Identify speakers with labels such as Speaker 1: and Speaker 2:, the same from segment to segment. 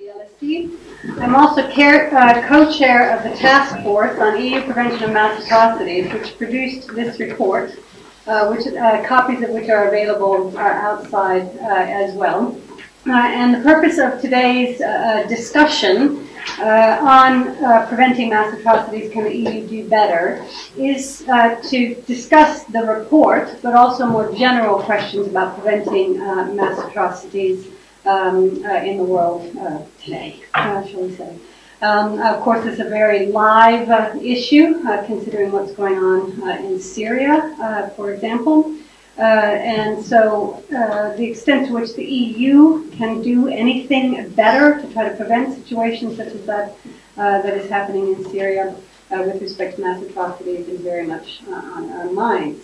Speaker 1: the LSE. I'm also co-chair of the task force on EU prevention of mass atrocities, which produced this report, copies of which are available outside as well. And the purpose of today's discussion on preventing mass atrocities, can the EU do better, is to discuss the report, but also more general questions about preventing mass atrocities in the world today, shall we say. Of course, it's a very live issue, considering what's going on in Syria, for example. And so the extent to which the EU can do anything better to try to prevent situations such as that that is happening in Syria with respect to mass atrocities is very much on our minds.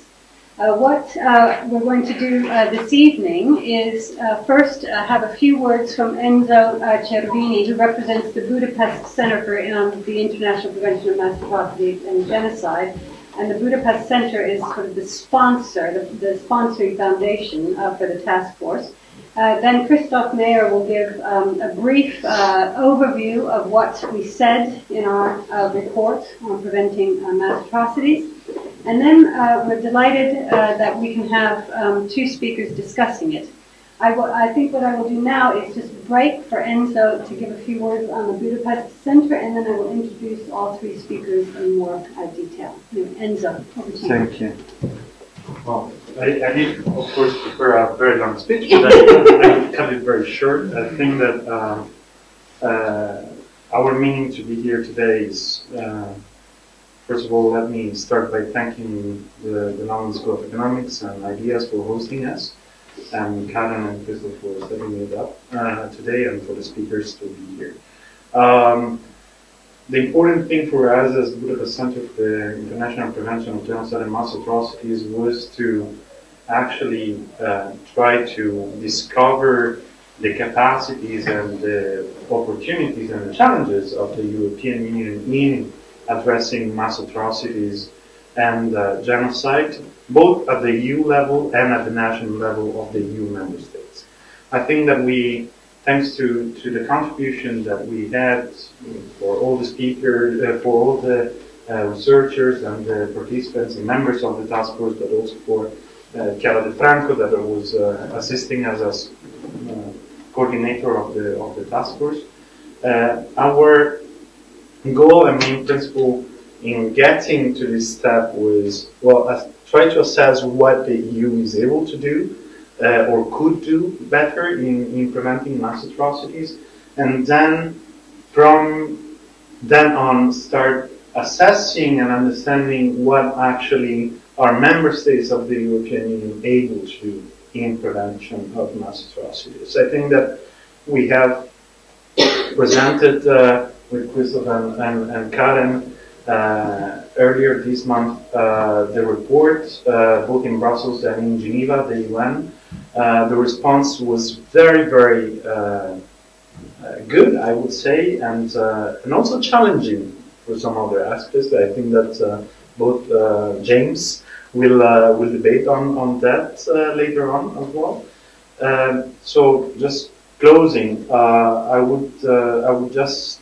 Speaker 1: What we're going to do this evening is first have a few words from Enzo Cervini, who represents the Budapest Center for the International Prevention of Mass Atrocities and Genocide. And the Budapest Center is sort of the sponsor, the sponsoring foundation for the task force. Then Christoph Mayer will give a brief overview of what we said in our report on preventing mass atrocities. And then we're delighted that we can have two speakers discussing it. I think what I will do now is just break for Enzo to give a few words on the Budapest Center, and then I will introduce all three speakers in more detail. Enzo, over to you.
Speaker 2: Thank you.
Speaker 3: Well, I did, of course, prefer a very long speech, but I cut it very short. I think that our meaning to be here today is, first of all, let me start by thanking the London School of Economics and Ideas for hosting us, and Karen and Crystal for setting it up today, and for the speakers to be here. The important thing for us as the Budapest Center for the International Prevention of Genocide and Mass Atrocities was to actually try to discover the capacities and the opportunities and the challenges of the European Union in addressing mass atrocities and genocide, both at the EU level and at the national level of the EU member states. I think that we, thanks to the contribution that we had for all the speakers, for all the researchers and the participants and members of the task force, but also for Chiara De Franco, that was assisting as a coordinator of the task force. Our goal and main principle in getting to this step was, well, try to assess what the EU is able to do or could do better in preventing mass atrocities, and then from then on start assessing and understanding what actually are member states of the European Union able to do in prevention of mass atrocities. I think that we have presented with Christoph and Karen earlier this month the report, both in Brussels and in Geneva, the UN. The response was very, very good, I would say, and also challenging for some other aspects. I think that both James will debate on that later on as well. So just closing, I would just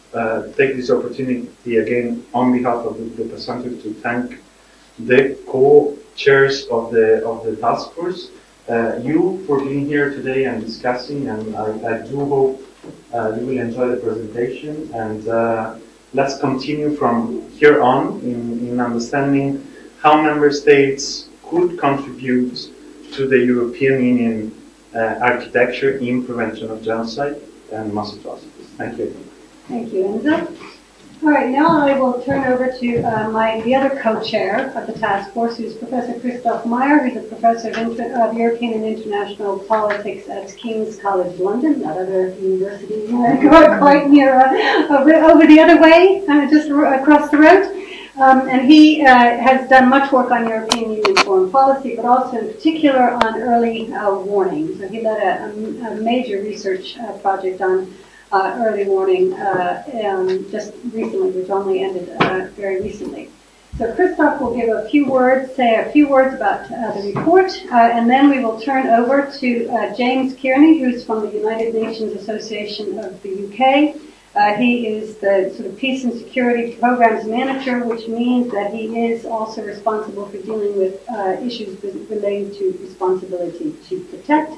Speaker 3: take this opportunity again on behalf of the presenters to thank the co-chairs of the task force, you for being here today and discussing, and I do hope you will enjoy the presentation, and let's continue from here on in understanding how member states could contribute to the European Union architecture in prevention of genocide and mass atrocities. Thank you.
Speaker 1: Thank you, Enzo. All right, now I will turn over to the other co-chair of the task force, who's Professor Christoph Mayer, who's a professor of European and International Politics at King's College London, that other university quite near, over the other way, just across the road. And he has done much work on European Union foreign policy, but also in particular on early warning. So he led a major research project on early warning just recently, which only ended very recently. So Christoph will give a few words, say a few words about the report, and then we will turn over to James Kearney, who's from the United Nations Association of the UK. He is the sort of Peace and Security Programs Manager, which means that he is also responsible for dealing with issues related to responsibility to protect.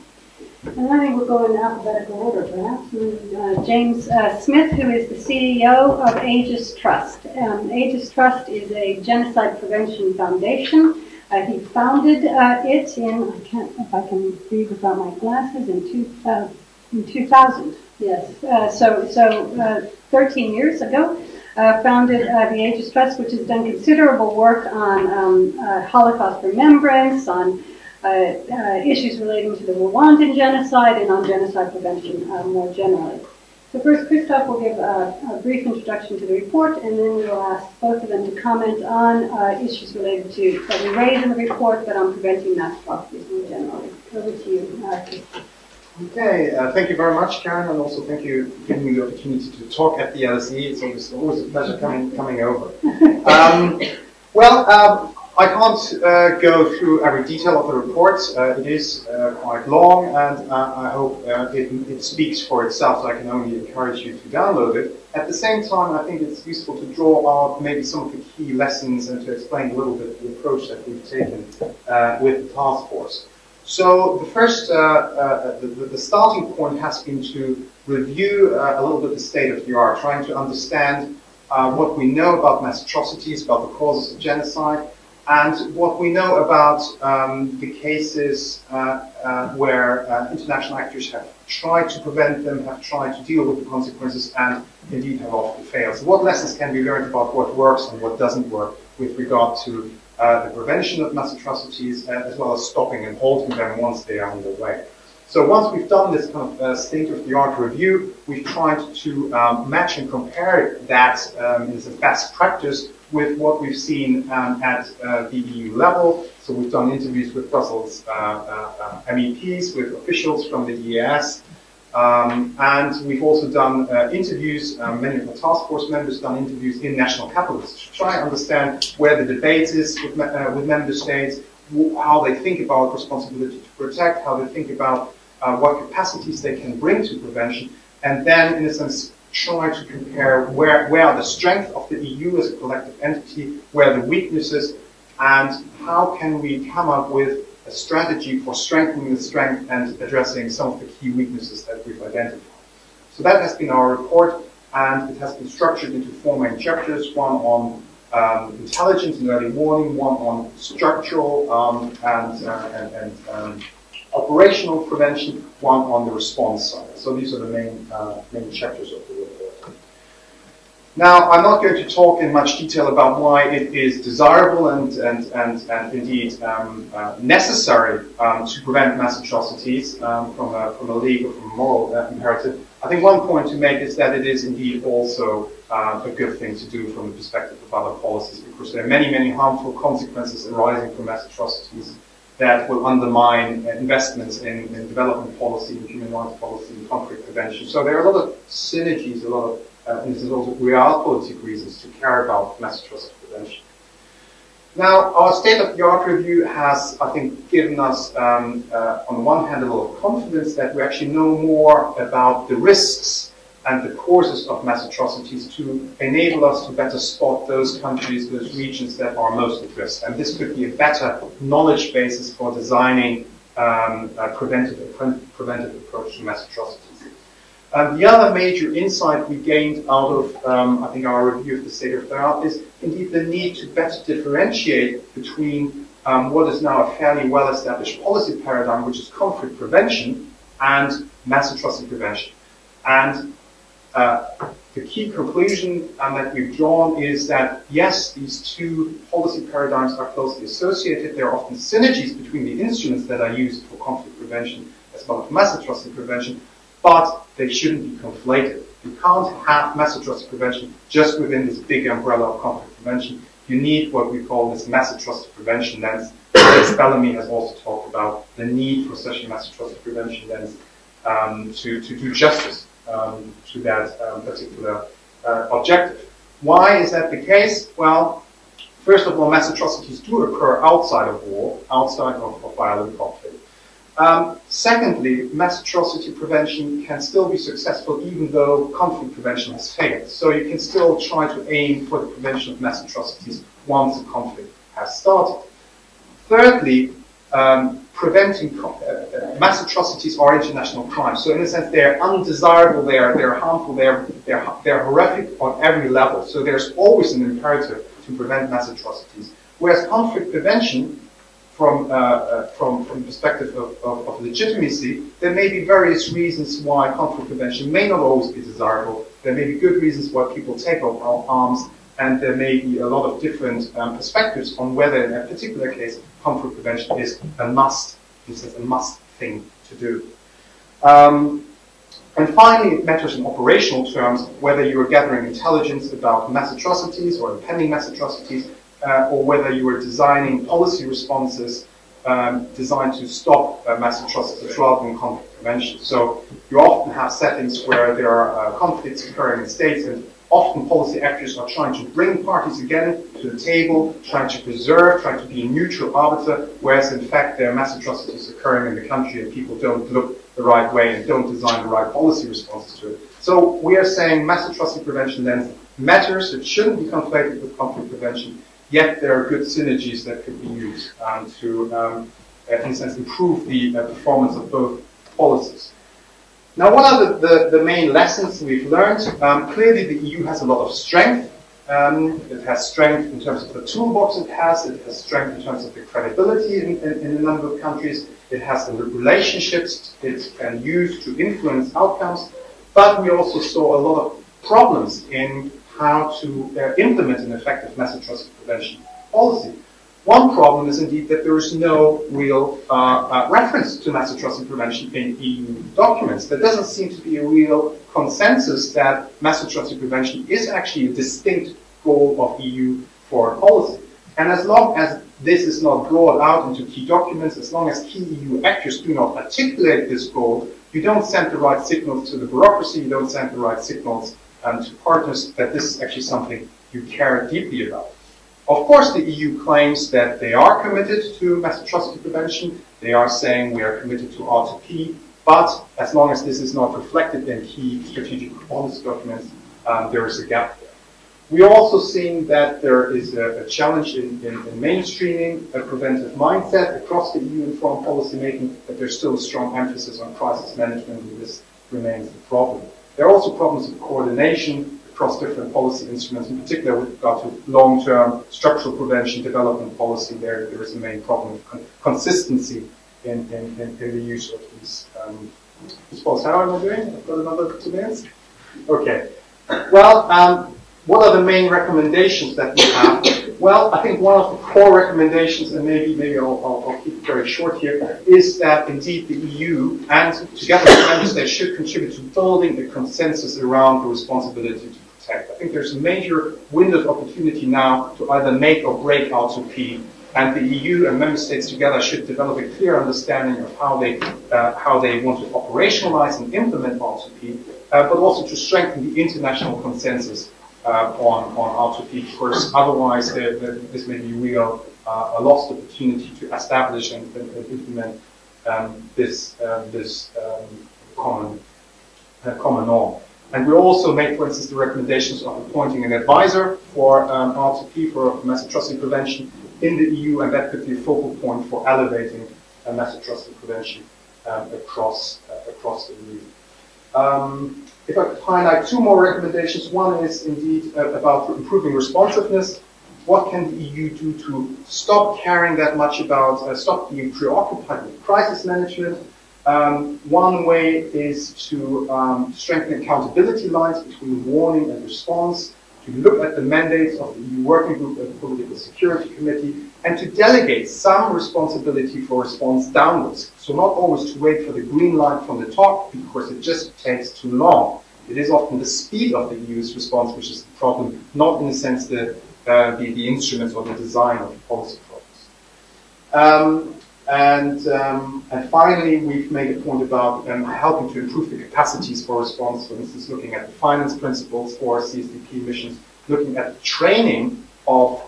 Speaker 1: And I think we'll go in alphabetical order, perhaps. James Smith, who is the CEO of Aegis Trust. Aegis Trust is a genocide prevention foundation. He founded it in, I can't, if I can read without my glasses, in 2000. Yes, so 13 years ago, founded the Aegis Trust, which has done considerable work on Holocaust remembrance, on issues relating to the Rwandan genocide, and on genocide prevention more generally. So first, Christoph will give a brief introduction to the report, and then we will ask both of them to comment on issues related to that we raise in the report, but on preventing mass atrocities more generally. Over to you, Christoph.
Speaker 2: Okay, thank you very much, Karen, and also thank you for giving me the opportunity to talk at the LSE. It's always a pleasure coming over. I can't go through every detail of the report. It is quite long, and I hope it speaks for itself, so I can only encourage you to download it. At the same time, I think it's useful to draw out maybe some of the key lessons and to explain a little bit the approach that we've taken with the task force. So the first, the starting point has been to review a little bit the state of the art, trying to understand what we know about mass atrocities, about the causes of genocide, and what we know about the cases where international actors have tried to prevent them, have tried to deal with the consequences, and indeed have often failed. So what lessons can be learned about what works and what doesn't work with regard to the prevention of mass atrocities, as well as stopping and halting them once they are underway. So once we've done this kind of state-of-the-art review, we've tried to match and compare that as a best practice with what we've seen at the EU level. So we've done interviews with Brussels MEPs, with officials from the EAS, and we've also done interviews, many of the task force members done interviews in national capitals to try and understand where the debate is with member states, how they think about responsibility to protect, how they think about what capacities they can bring to prevention, and then, in a sense, try to compare where are the strengths of the EU as a collective entity, where are the weaknesses, and how can we come up with a strategy for strengthening the strength and addressing some of the key weaknesses that we've identified. So that has been our report, and it has been structured into 4 main chapters, one on intelligence and early warning, one on structural and operational prevention, one on the response side. So these are the main chapters of the report. Now, I'm not going to talk in much detail about why it is desirable and indeed necessary to prevent mass atrocities from a legal, from a moral imperative. I think one point to make is that it is indeed also a good thing to do from the perspective of other policies, because there are many, many harmful consequences arising from mass atrocities that will undermine investments in development policy, in human rights policy, in conflict prevention. So there are a lot of synergies, a lot of and this is also realpolitik reasons to care about mass atrocity prevention. Now, our state-of-the-art review has, I think, given us, on the one hand, a lot of confidence that we actually know more about the risks and the causes of mass atrocities to enable us to better spot those countries, those regions that are most at risk. And this could be a better knowledge basis for designing a preventive approach to mass atrocities. The other major insight we gained out of, I think, our review of the state of the art is indeed the need to better differentiate between what is now a fairly well-established policy paradigm, which is conflict prevention, and mass atrocity prevention. And the key conclusion that we've drawn is that, yes, these two policy paradigms are closely associated. There are often synergies between the instruments that are used for conflict prevention as well as mass atrocity prevention, but they shouldn't be conflated. You can't have mass atrocity prevention just within this big umbrella of conflict prevention. You need what we call this mass atrocity prevention lens. As Bellamy has also talked about the need for such a mass atrocity prevention lens to do justice to that particular objective. Why is that the case? Well, First of all, mass atrocities do occur outside of war, outside of violent conflict. Secondly, mass atrocity prevention can still be successful even though conflict prevention has failed. So you can still try to aim for the prevention of mass atrocities once the conflict has started. Thirdly, preventing mass atrocities are international crimes. So in a sense, they're undesirable, they're harmful, they're horrific on every level. So there's always an imperative to prevent mass atrocities. Whereas conflict prevention, from the perspective of legitimacy, there may be various reasons why conflict prevention may not always be desirable. There may be good reasons why people take up arms, and there may be a lot of different perspectives on whether, in a particular case, conflict prevention is a must. This is a must thing to do. And finally, it matters in operational terms whether you are gathering intelligence about mass atrocities or impending mass atrocities, or whether you are designing policy responses designed to stop mass atrocities rather than conflict prevention. So you often have settings where there are conflicts occurring in states, and often policy actors are trying to bring parties again to the table, trying to preserve, trying to be a neutral arbiter, whereas in fact there are mass atrocities occurring in the country and people don't look the right way and don't design the right policy responses to it. So we are saying mass atrocity prevention then matters. It shouldn't be conflated with conflict prevention, yet there are good synergies that could be used to, in a sense, improve the performance of both policies. Now, what are the main lessons we've learned? Clearly, the EU has a lot of strength. It has strength in terms of the toolbox it has strength in terms of the credibility in a number of countries. It has the relationships it can use to influence outcomes. But we also saw a lot of problems in how to implement an effective mass atrocity prevention policy. One problem is indeed that there is no real reference to mass atrocity prevention in EU documents. There doesn't seem to be a real consensus that mass atrocity prevention is actually a distinct goal of EU foreign policy. And as long as this is not brought out into key documents, as long as key EU actors do not articulate this goal, you don't send the right signals to the bureaucracy, you don't send the right signals to partners that this is actually something you care deeply about. Of course, the EU claims that they are committed to mass atrocity prevention. They are saying we are committed to R2P, but as long as this is not reflected in key strategic policy documents, there is a gap there. We are also seeing that there is a challenge in mainstreaming a preventive mindset across the EU in foreign policy making, but there's still a strong emphasis on crisis management, and this remains the problem. There are also problems of coordination across different policy instruments, in particular with regard to long-term structural prevention development policy. There is a main problem of consistency in the use of these policies. How am I doing? I've got another 2 minutes. Okay. Well, what are the main recommendations that we have? Well, I think one of the core recommendations, and maybe I'll keep it very short here, is that indeed the EU and together with member states should contribute to building a consensus around the responsibility to protect. I think there's a major window of opportunity now to either make or break R2P, and the EU and member states together should develop a clear understanding of how they want to operationalize and implement R2P, but also to strengthen the international consensus on R2P, because otherwise this may be a lost opportunity to establish and implement this common norm. And we also made, for instance, the recommendations of appointing an advisor for R2P, for mass atrocity prevention in the EU, and that could be a focal point for elevating mass atrocity prevention across the EU. If I could highlight 2 more recommendations, one is indeed about improving responsiveness. What can the EU do to stop caring that much about, stop being preoccupied with crisis management? One way is to strengthen accountability lines between warning and response, to look at the mandates of the EU Working Group and the Political Security Committee, and to delegate some responsibility for response downwards. So not always to wait for the green light from the top, because it just takes too long. It is often the speed of the EU's response which is the problem, not in the sense the instruments or the design of the policy problems. And finally, we've made a point about helping to improve the capacities for response, for instance, looking at the finance principles for CSDP missions, looking at training of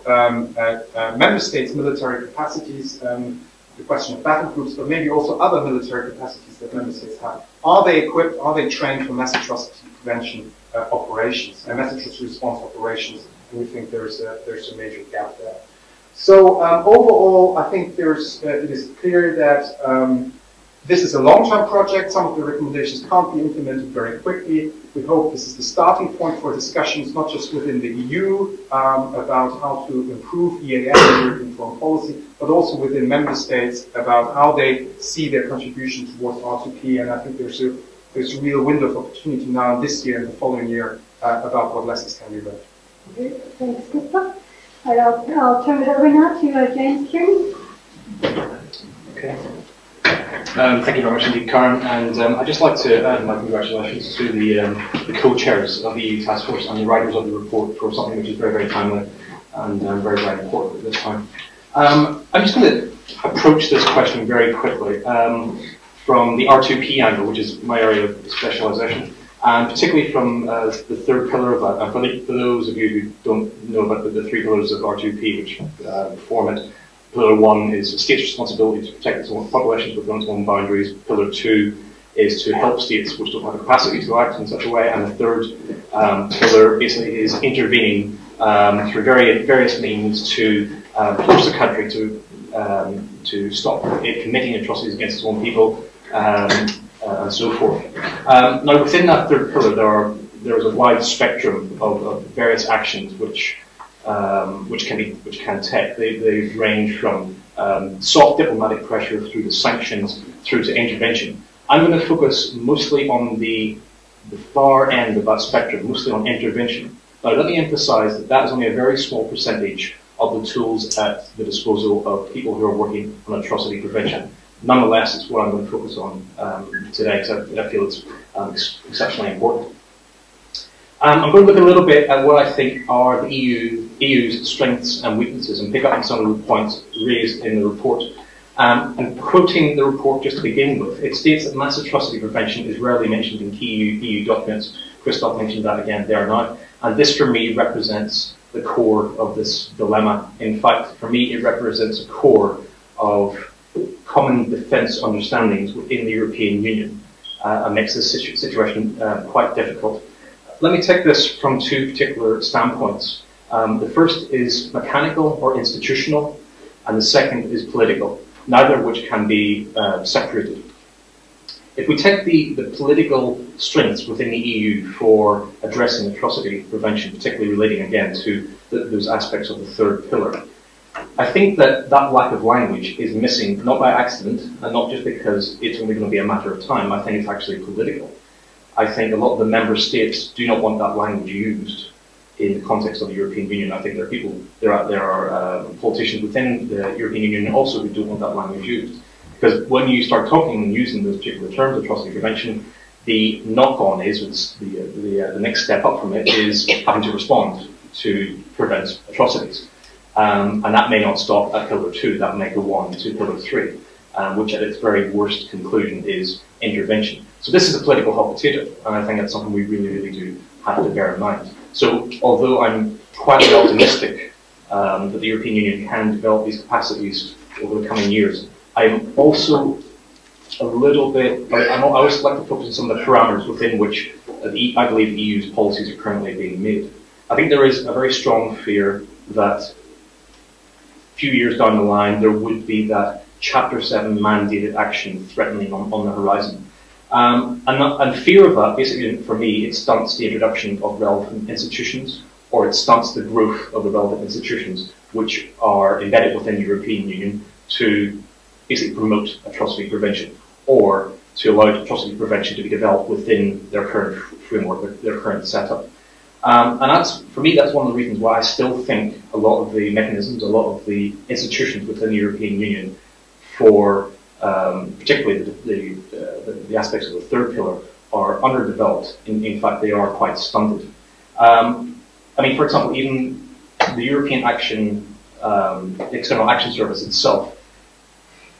Speaker 2: member states' military capacities, the question of battle groups, but maybe also other military capacities that member states have. Are they equipped, are they trained for mass atrocity prevention operations and mass atrocity response operations? And we think there's a major gap there. So overall, I think it is clear that this is a long-term project. Some of the recommendations can't be implemented very quickly. We hope this is the starting point for discussions, not just within the EU about how to improve EAS and European foreign policy, but also within member states about how they see their contribution towards R2P. And I think there's a real window of opportunity now this year and the following year about what lessons can be learned.
Speaker 1: Okay, thanks, Christoph. I'll turn it over now to James Kearney.
Speaker 4: Okay. Thank you very much indeed, Karen. And I'd just like to add my congratulations to the co-chairs of the EU Task Force and the writers of the report for something which is very, very timely and very, very important at this time. I'm just going to approach this question very quickly from the R2P angle, which is my area of specialisation, and particularly from the third pillar of that. And for those of you who don't know about the three pillars of R2P, which form it, Pillar 1 is a state's responsibility to protect its own populations within its own boundaries. Pillar 2 is to help states which don't have the capacity to act in such a way. And the third pillar basically is intervening through various means to force the country to stop it committing atrocities against its own people and so forth. Now, within that third pillar, there is a wide spectrum of various actions which can take. They range from soft diplomatic pressure through to sanctions, through to intervention. I'm going to focus mostly on the far end of that spectrum, mostly on intervention. Now, let me emphasise that is only a very small percentage of the tools at the disposal of people who are working on atrocity prevention. Nonetheless, it's what I'm going to focus on today because I feel it's exceptionally important. I'm going to look a little bit at what I think are the EU's strengths and weaknesses and pick up on some of the points raised in the report. And quoting the report just to begin with, it states that mass atrocity prevention is rarely mentioned in key EU documents. Christoph mentioned that again there now. And this for me represents the core of this dilemma. In fact, for me it represents a core of common defence understandings within the European Union and makes this situation quite difficult. Let me take this from two particular standpoints. The first is mechanical or institutional, and the second is political, neither of which can be separated. If we take the political strengths within the EU for addressing atrocity prevention, particularly relating again to those aspects of the third pillar, I think that lack of language is missing, not by accident, and not just because it's only going to be a matter of time. I think it's actually political. I think a lot of the member states do not want that language used in the context of the European Union. I think there are politicians within the European Union also who don't want that language used. Because when you start talking and using those particular terms, atrocity prevention, the knock-on is, the next step up from it is having to respond to prevent atrocities. And that may not stop at Pillar 2, that may go on to Pillar 3, which at its very worst conclusion is intervention. So this is a political hot potato, and I think that's something we really, really do have to bear in mind. So although I'm quite optimistic that the European Union can develop these capacities over the coming years, I'm also a little bit, I always like to focus on some of the parameters within which I believe the EU's policies are currently being made. I think there is a very strong fear that a few years down the line there would be that Chapter 7 mandated action threatening on the horizon. And fear of that, basically for me, it stunts the introduction of relevant institutions, or it stunts the growth of the relevant institutions which are embedded within the European Union to basically promote atrocity prevention, or to allow atrocity prevention to be developed within their current framework, their current setup. And that's, for me, that's one of the reasons why I still think a lot of the mechanisms, a lot of the institutions within the European Union for particularly the aspects of the third pillar are underdeveloped. In fact, they are quite stunted. I mean, for example, even the European External Action Service itself,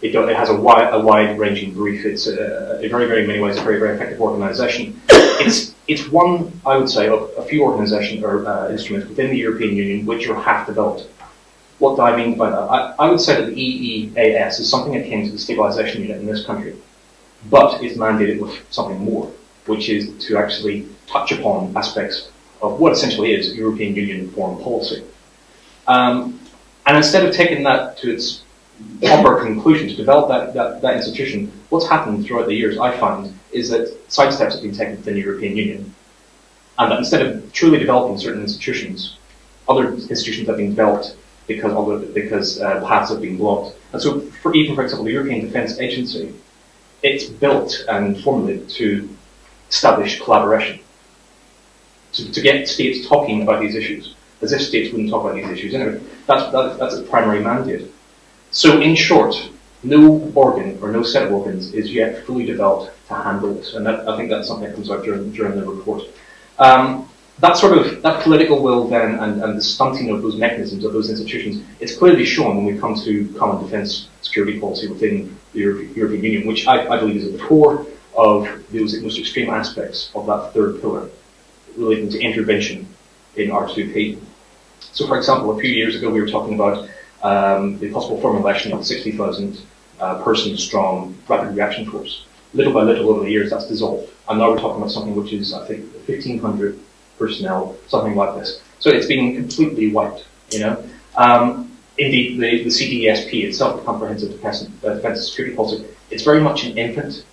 Speaker 4: it has a wide-ranging brief. It's in very, very many ways a very, very effective organisation. Its it's one, I would say, of a few organisations or instruments within the European Union which are half developed. What do I mean by that? I would say that the EEAS is something akin to the stabilisation unit in this country, but it's mandated with something more, which is to actually touch upon aspects of what essentially is European Union foreign policy. And instead of taking that to its proper conclusion, to develop that institution, what's happened throughout the years, I find, is that sidesteps have been taken within the European Union. And that instead of truly developing certain institutions, other institutions have been developed because paths have been blocked. And so, for example, the European Defence Agency, it's built and formulated to establish collaboration, to get states talking about these issues, as if states wouldn't talk about these issues anyway. That's its primary mandate. So, in short, no organ or no set of organs is yet fully developed to handle this, and I think that's something that comes out during the report. That political will then and the stunting of those mechanisms, of those institutions, it's clearly shown when we come to common defence security policy within the European Union, which I believe is at the core of those most extreme aspects of that third pillar relating to intervention in R2P. So, for example, a few years ago we were talking about the possible formulation of a 60,000 person strong rapid reaction force. Little by little over the years that's dissolved, and now we're talking about something which is, I think, 1,500 personnel, something like this. So it's been completely wiped, you know. Indeed, the CDSP itself, the Comprehensive Defence and Security Policy, it's very much an infant,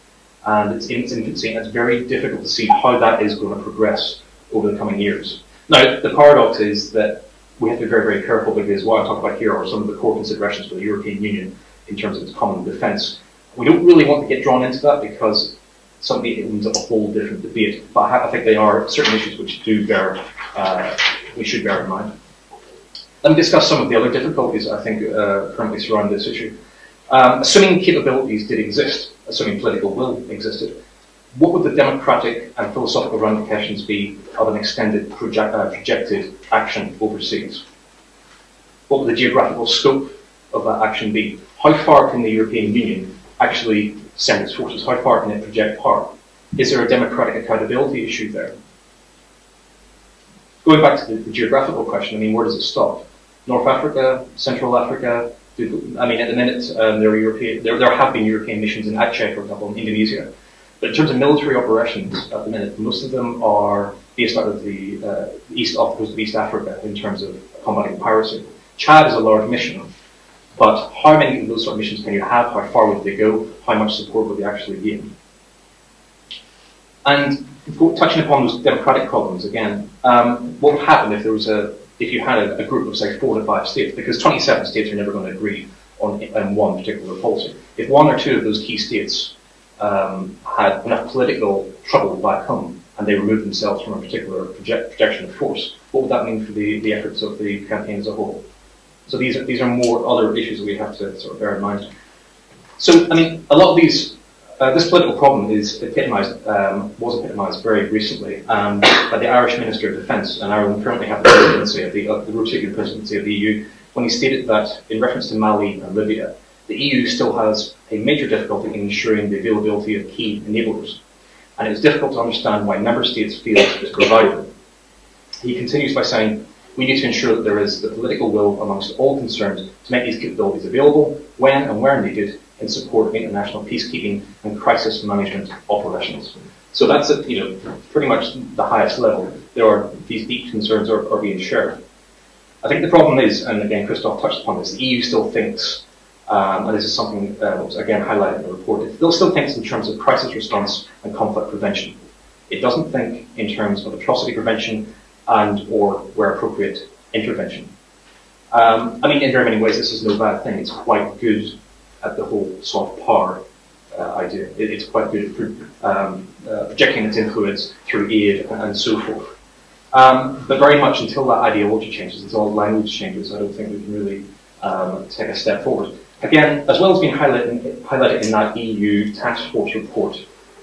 Speaker 4: and it's in its infancy, and it's very difficult to see how that is going to progress over the coming years. Now, the paradox is that we have to be very, very careful, because what I talk about here are some of the core considerations for the European Union in terms of its common defence. We don't really want to get drawn into that, because something ends up a whole different debate. But I think they are certain issues which we should bear in mind. Let me discuss some of the other difficulties I think currently surround this issue. Assuming capabilities did exist, assuming political will existed, what would the democratic and philosophical ramifications be of an extended projected action overseas? What would the geographical scope of that action be? How far can the European Union actually send its forces? How far can it project power? Is there a democratic accountability issue there? Going back to the geographical question, I mean, where does it stop? North Africa, Central Africa? I mean, at the minute, there have been European missions in Aceh, for example, in Indonesia. But in terms of military operations, at the minute, most of them are based out of the off the coast of East Africa in terms of combating piracy. Chad is a large mission, but how many of those sort of missions can you have? How far would they go? How much support would they actually gain? And touching upon those democratic problems again, what would happen if you had a group of, say, 4 to 5 states? Because 27 states are never going to agree on one particular policy. If 1 or 2 of those key states had enough political trouble back home and they removed themselves from a particular projection of force, what would that mean for the efforts of the campaign as a whole? So these are more other issues that we have to sort of bear in mind. So, I mean, a lot of these, this political problem was epitomised very recently by the Irish Minister of Defence, and Ireland currently has the presidency of the rotating presidency of the EU, when he stated that in reference to Mali and Libya, the EU still has a major difficulty in ensuring the availability of key enablers, and it is difficult to understand why member states feel to provide them. He continues by saying, we need to ensure that there is the political will amongst all concerned to make these capabilities available when and where needed in support of international peacekeeping and crisis management operations. So that's at pretty much the highest level. These deep concerns are being shared. I think the problem is, and again Christoph touched upon this, the EU still thinks, and this is something that was again highlighted in the report, it still thinks in terms of crisis response and conflict prevention. It doesn't think in terms of atrocity prevention and or, where appropriate, intervention. I mean, in very many ways, this is no bad thing. It's quite good at the whole soft power idea. It's quite good at projecting its influence through aid and so forth. But very much until that ideology changes, until language changes, I don't think we can really take a step forward. Again, as well as being highlighted in that EU task force report,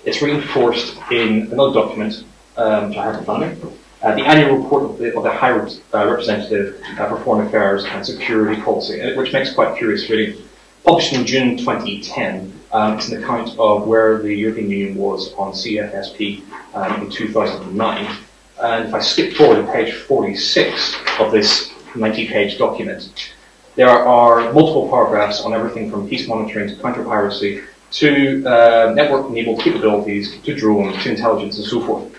Speaker 4: it's reinforced in another document, which I have in front of me. The annual report of the High Representative for Foreign Affairs and Security Policy, which makes quite curious reading. published in June 2010. It's an account of where the European Union was on CFSP in 2009. And if I skip forward to page 46 of this 90-page document, there are multiple paragraphs on everything from peace monitoring to counter-piracy to network-enabled capabilities to drones to intelligence and so forth.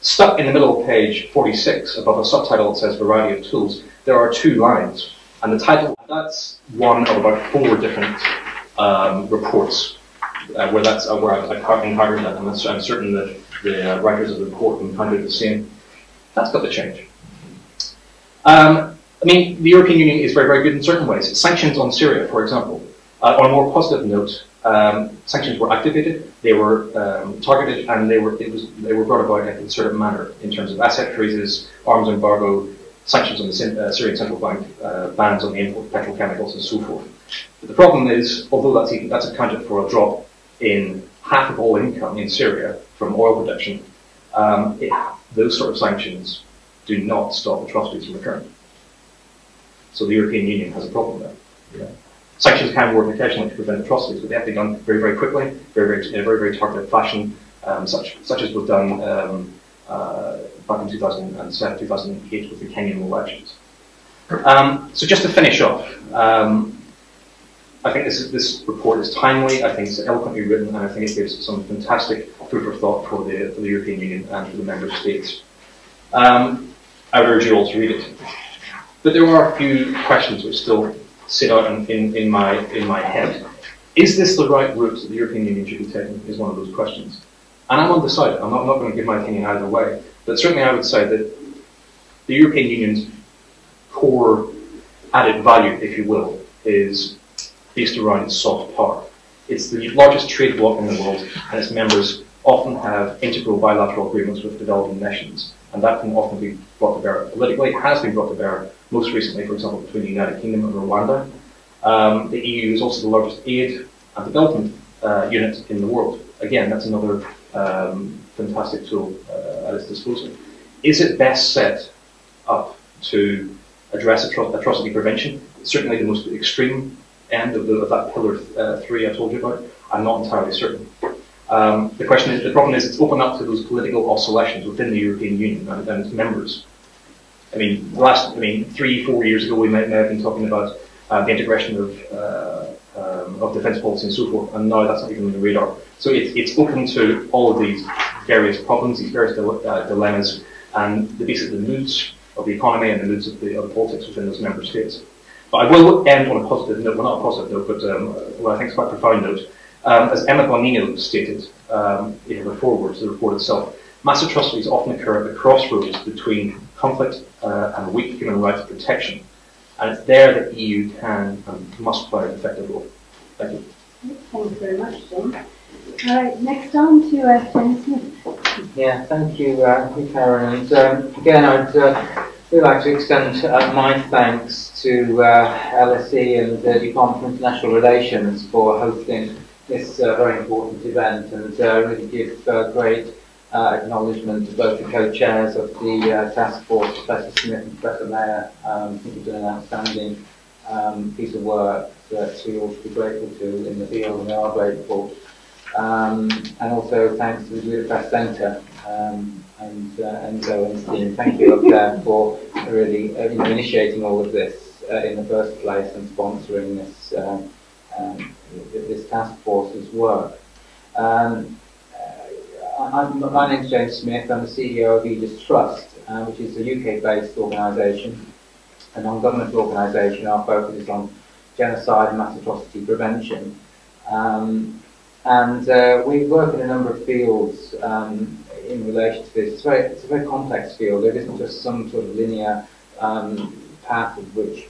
Speaker 4: Stuck in the middle of page 46, above a subtitle that says Variety of Tools, there are 2 lines. And the title, that's one of about 4 different reports where I've encountered that, and I'm certain that the writers of the report encountered the same. That's got to change. I mean, the European Union is very, very good in certain ways. Sanctions on Syria, for example. On a more positive note, sanctions were activated, they were targeted, and they were brought about in a concerted manner in terms of asset freezes, arms embargo, sanctions on the Syrian central bank, bans on the import of petrochemicals, and so forth. But the problem is, although that's accounted for a drop in half of all income in Syria from oil production, those sort of sanctions do not stop atrocities from occurring. So the European Union has a problem there. Yeah. Sanctions can work occasionally to prevent atrocities, but they have to be done very, very quickly, in a very, very targeted fashion, such as was done back in 2007, 2008 with the Kenyan elections. So just to finish off, I think this report is timely, I think it's eloquently written, and I think it gives some fantastic food for thought for the European Union and for the member states. I would urge you all to read it. But there are a few questions which still sit out in my head. Is this the right route that the European Union should be taking, is one of those questions. And I'm undecided. I'm not going to give my opinion either way. But certainly I would say that the European Union's core added value, if you will, is based around its soft power. It's the largest trade bloc in the world, and its members often have integral bilateral agreements with developing nations. And that can often be brought to bear politically. It has been brought to bear most recently, for example, between the United Kingdom and Rwanda. The EU is also the largest aid and development unit in the world. Again, that's another fantastic tool at its disposal. Is it best set up to address atrocity prevention? Certainly the most extreme end of that pillar 3 I told you about. I'm not entirely certain. The problem is it's open up to those political oscillations within the European Union and its members. I mean, 3-4 years ago we may have been talking about the integration of defence policy and so forth, and now that's not even on the radar. So it's open to all of these various problems, these various dilemmas, and the moods of the economy and the moods of the politics within those member states. But I will end on a positive note, well not a positive note, but what I think is quite a profound note. As Emma Bonino stated in her foreword to the report itself, mass atrocities often occur at the crossroads between conflict and weak human rights protection. And it's there that the EU can and must play an effective role. Thank you.
Speaker 1: Thank you very much, John. All right, next on to Jen Smith.
Speaker 5: Yeah, thank you, Karen. And again, I'd really like to extend my thanks to LSE and the Department of International Relations for hosting this very important event, and really give great acknowledgement to both the co-chairs of the task force, Professor Smith and Professor Mayer. I think you've done an outstanding piece of work that we all should be grateful to in the field, and we are grateful. And also thanks to the Budapest Centre and Enzo and his team. Thank you up there for really initiating all of this in the first place and sponsoring this this task force's work. My name is James Smith. I'm the CEO of Aegis Trust, which is a UK-based organisation, a non-government organisation. Our focus is on genocide and mass atrocity prevention. We work in a number of fields in relation to this. It's a very complex field. There isn't just some sort of linear path which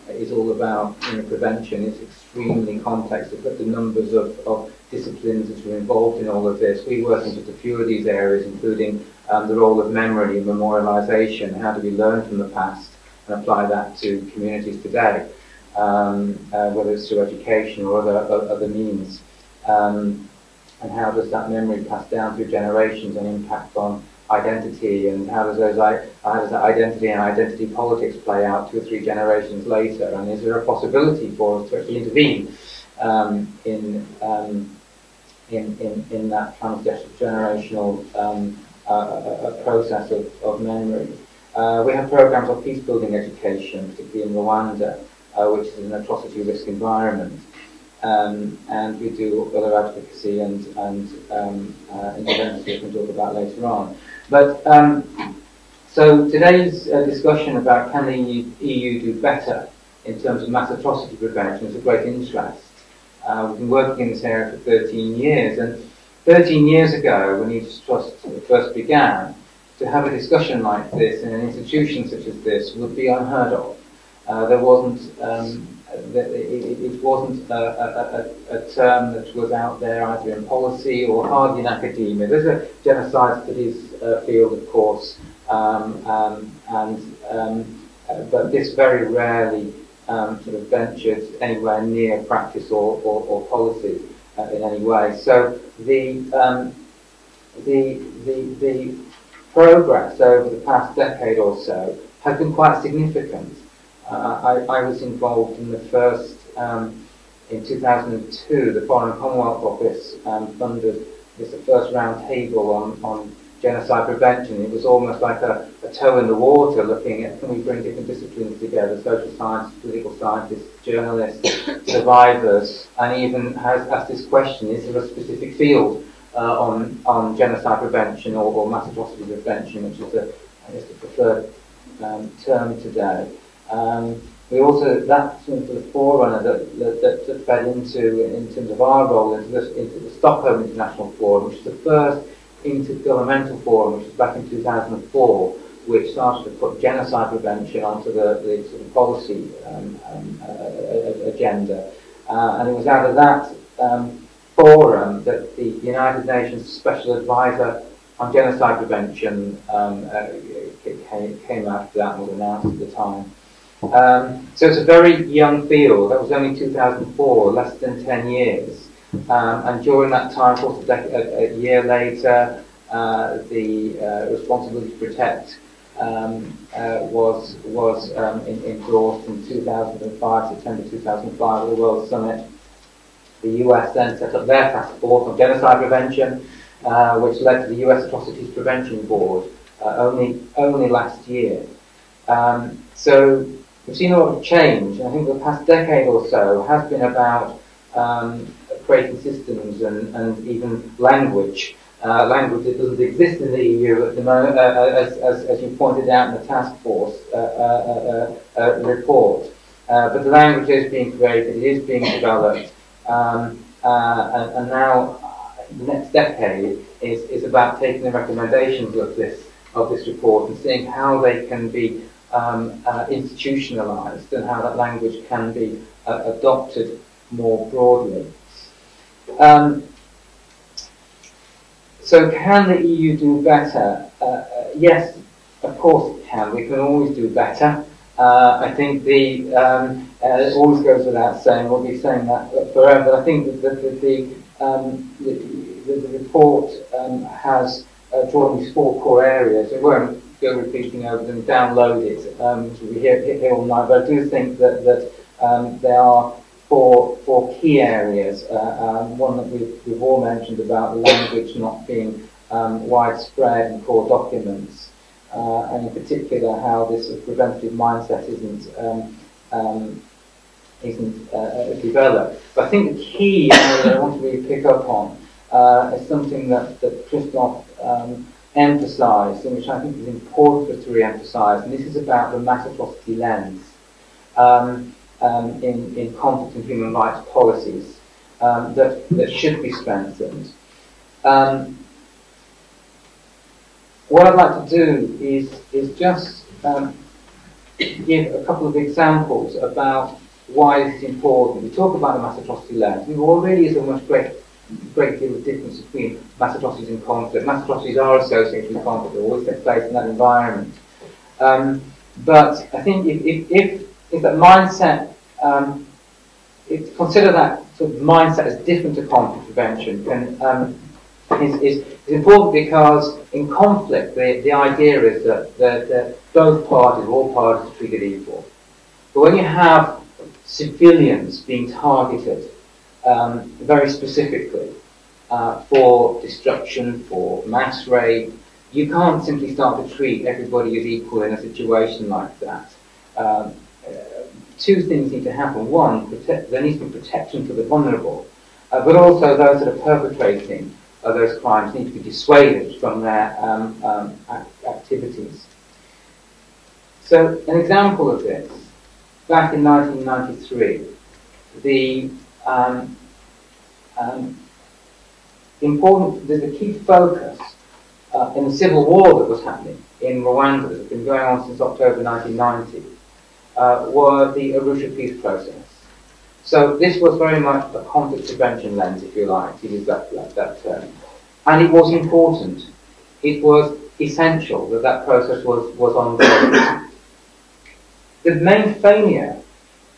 Speaker 5: is all about prevention. It's extremely complex. Look at the numbers of disciplines that are involved in all of this. We work in just a few of these areas, including the role of memory and memorialization. How do we learn from the past and apply that to communities today, whether it's through education or other means. And how does that memory pass down through generations and impact on identity, and how does that identity and identity politics play out 2 or 3 generations later, and is there a possibility for us to actually intervene in that transgenerational process of memory. We have programs of peace building education, particularly in Rwanda, which is an atrocity risk environment. And we do other advocacy and interventions we can talk about later on. But so today's discussion about can the EU do better in terms of mass atrocity prevention is of great interest. We've been working in this area for 13 years, and 13 years ago, when Youth Trust first began, to have a discussion like this in an institution such as this would be unheard of. There wasn't it wasn't a term that was out there either in policy or hardly in academia. There's a genocide studies field, of course, but this very rarely sort of ventured anywhere near practice or policy in any way. So the progress over the past decade or so has been quite significant. I was involved in the first, in 2002, the Foreign and Commonwealth Office funded this first round table on genocide prevention. It was almost like a toe in the water, looking at can we bring different disciplines together, social science, political scientists, journalists, survivors, and even has asked this question, is there a specific field on genocide prevention or mass atrocity prevention, which is I guess the preferred term today. We also, that's sort of the forerunner that fed into, in terms of our role, into the Stockholm International Forum, which is the first intergovernmental forum, which was back in 2004, which started to put genocide prevention onto the sort of policy agenda. And it was out of that forum that the United Nations Special Advisor on Genocide Prevention came out of that and was announced at the time. So it's a very young field. That was only 2004, less than 10 years. And during that time, of course, a year later, the Responsibility to Protect was endorsed in 2005, September 2005 at the World Summit. The US then set up their task force on genocide prevention, which led to the US Atrocities Prevention Board only last year. So we've seen a lot of change, and I think the past decade or so has been about creating systems and even language. Language that doesn't exist in the EU at the moment, as you pointed out in the task force report. But the language is being created, it is being developed, and now the next decade is about taking the recommendations of this report and seeing how they can be institutionalized and how that language can be adopted more broadly. So can the EU do better? Yes, of course it can. We can always do better. I think it always goes without saying, we'll be saying that forever. I think that the report has drawn these 4 core areas. I won't go repeating over them, download it, we hear all night, but I do think that there are four key areas. One that we've all mentioned about language not being widespread in core documents, and in particular how this sort of preventative mindset isn't developed. But I think the key area that I want to really pick up on is something that Christoph emphasised, and which I think is important for us to re-emphasise, and this is about the mass atrocity lens in conflict and human rights policies that should be strengthened. What I'd like to do is just give a couple of examples about why this is important. We talk about the mass atrocity lens. There already is a great deal of difference between mass atrocities and conflict. Mass atrocities are associated with conflict, they always take place in that environment. But I think if that mindset, consider that sort of mindset as different to conflict prevention, is important because in conflict the idea is that both parties, all parties, are treated equal. But when you have civilians being targeted, very specifically for destruction, for mass rape. You can't simply start to treat everybody as equal in a situation like that. Two things need to happen. One, there needs to be protection for the vulnerable, but also those that are perpetrating those crimes need to be dissuaded from their activities. So, an example of this, back in 1993, the key focus in the civil war that was happening in Rwanda, that had been going on since October 1990, were the Arusha peace process. So this was very much a conflict prevention lens, if you like, to use that term. And it was important. It was essential that that process was ongoing. The main failure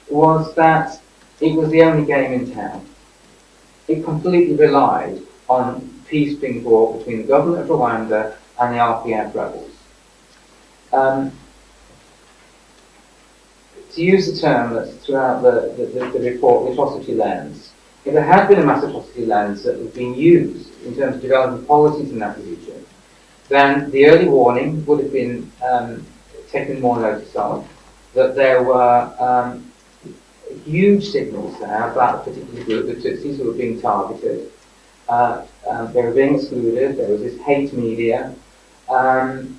Speaker 5: was that it was the only game in town. It completely relied on peace being brought between the government of Rwanda and the RPF rebels. To use the term that's throughout the report, the atrocity lens, if there had been a mass atrocity lens that was being used in terms of developing policies in that region, then the early warning would have been taken more notice of, that there were huge signals there about a particular group, the Tutsis, who were being targeted. They were being excluded, there was this hate media, and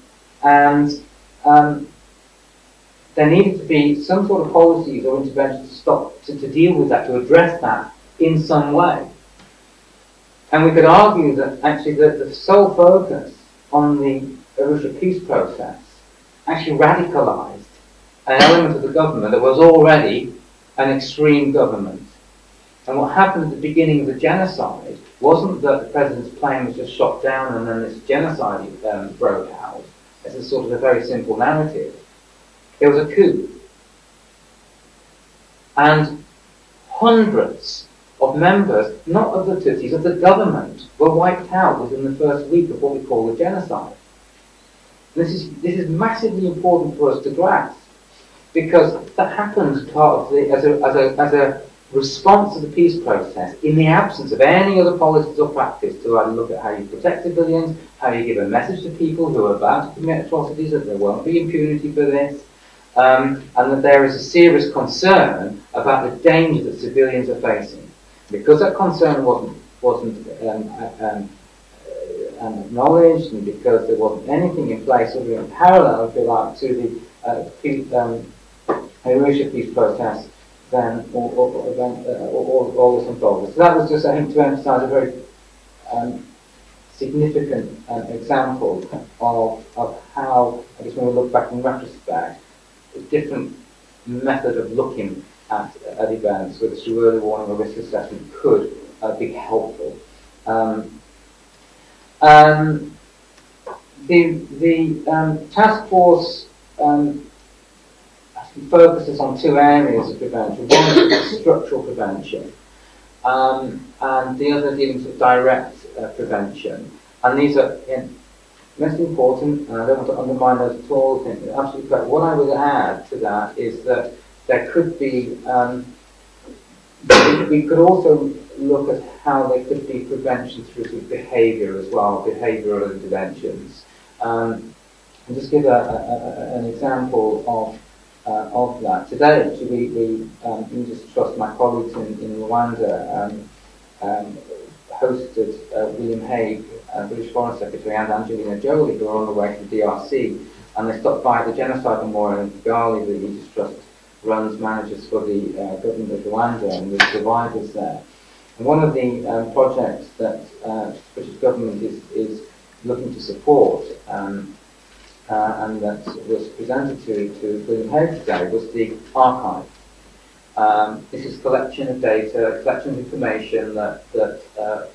Speaker 5: there needed to be some sort of policies or interventions to stop, to deal with that, to address that in some way. And we could argue that actually the sole focus on the Arusha peace process actually radicalised an element of the government that was already an extreme government. And what happened at the beginning of the genocide wasn't that the president's plane was just shot down and then this genocide broke out. It's a sort of a very simple narrative. It was a coup. And hundreds of members, not of the Tutsis, of the government, were wiped out within the first week of what we call the genocide. And this is massively important for us to grasp, because that happened as part of the, as a response to the peace process, in the absence of any other policies or practice to either look at how you protect civilians, how you give a message to people who are about to commit atrocities, that there won't be impunity for this, and that there is a serious concern about the danger that civilians are facing. Because that concern wasn't acknowledged, and because there wasn't anything in place or in parallel, if you like, to the Arusha peace process, then all this involved. So that was just, I think, to emphasise a very significant example of how, I guess when we look back in retrospect, a different method of looking at events, whether through early warning or risk assessment, could be helpful. The task force focuses on two areas of prevention. One is structural prevention, and the other dealing with direct prevention. And these are most important, and I don't want to undermine those at all. I think absolutely correct. What I would add to that is that there could be, we could also look at how there could be prevention through behaviour as well, behavioural interventions. And just give an example of that. Today, actually, we just trust my colleagues in Rwanda hosted William Hague, British Foreign Secretary, and Angelina Jolie, who are on the way to the DRC, and they stopped by the Genocide Memorial in Kigali, the Aegis Trust runs, manages for the government of Rwanda and the survivors there. And one of the projects that the British government is looking to support, and that was presented to William Hague today, was the archive. This is collection of data, collection of information, that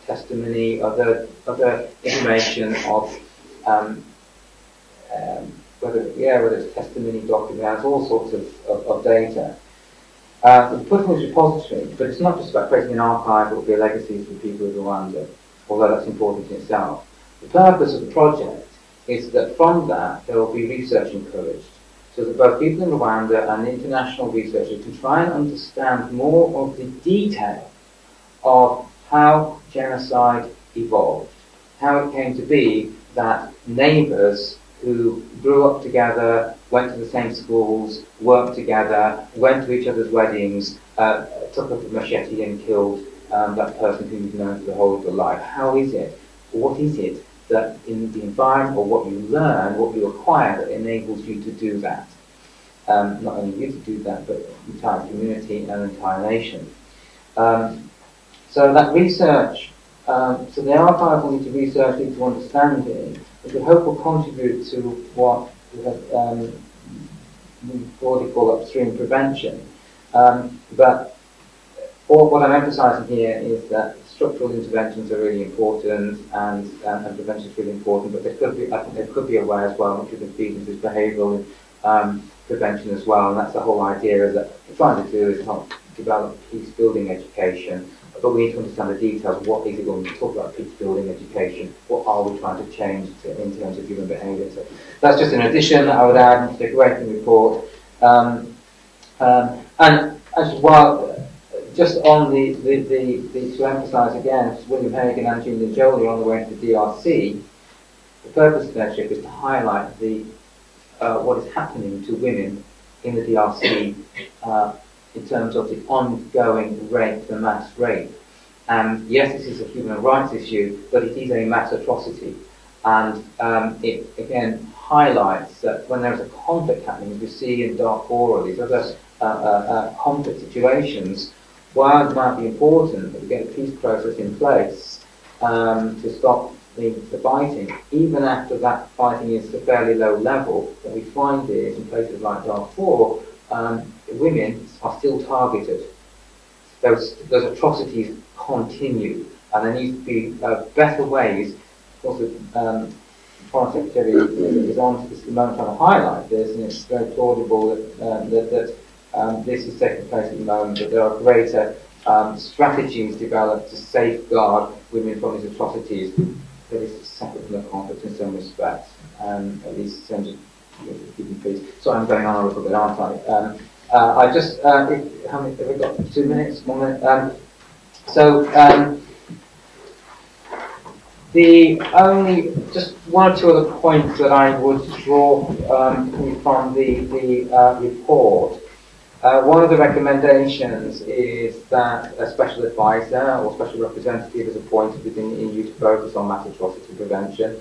Speaker 5: testimony, other information of whether it's testimony, documents, all sorts of data. We put in this repository, but it's not just about creating an archive that will be a legacy for the people of Rwanda, although that's important in itself. The purpose of the project is that from that there will be research encouraged, so that both people in Rwanda and international researchers can try and understand more of the detail of how genocide evolved, how it came to be that neighbours who grew up together, went to the same schools, worked together, went to each other's weddings, took up a machete and killed that person who you've known for the whole of your life. How is it? What is it that in the environment, or what you learn, what you acquire, that enables you to do that? Not only you to do that, but the entire community and the entire nation. So that research, so the archival into research, into understanding, which we hope will contribute to what we have broadly call upstream prevention. But what I'm emphasising here is that structural interventions are really important, and prevention is really important. But there could be, I think, there could be a way as well which we can feed into behavioural prevention as well. And that's the whole idea is that what we're trying to do is help develop peace-building education. But we need to understand the details. What is it when we talk about peace-building education? What are we trying to change in terms of human behaviour? So that's just an addition I would add to the Greating report. And as well, just on the to emphasise again, William Hague and Julian Jolie on the way to the DRC, the purpose of their trip is to highlight the what is happening to women in the DRC in terms of the ongoing rape, the mass rape. And yes, this is a human rights issue, but it is a mass atrocity. And it again highlights that when there's a conflict happening, as we see in Darfur or these other conflict situations, while it might be important that we get a peace process in place to stop the fighting, even after that fighting is at a fairly low level, what we find is in places like Darfur, women are still targeted. Those atrocities continue, and there needs to be better ways. Of course, the Foreign Secretary is on to this at the moment trying to highlight this, and it's very plausible that this is taking place at the moment, that there are greater strategies developed to safeguard women from these atrocities. That is separate from the conflict in some respects, at least in terms of keeping peace. So I'm going on a little bit, aren't I? I just, how many have we got? 2 minutes? 1 minute? The only, just one or two other points that I would draw from the report. One of the recommendations is that a special advisor or special representative is appointed within the EU to focus on mass atrocity prevention,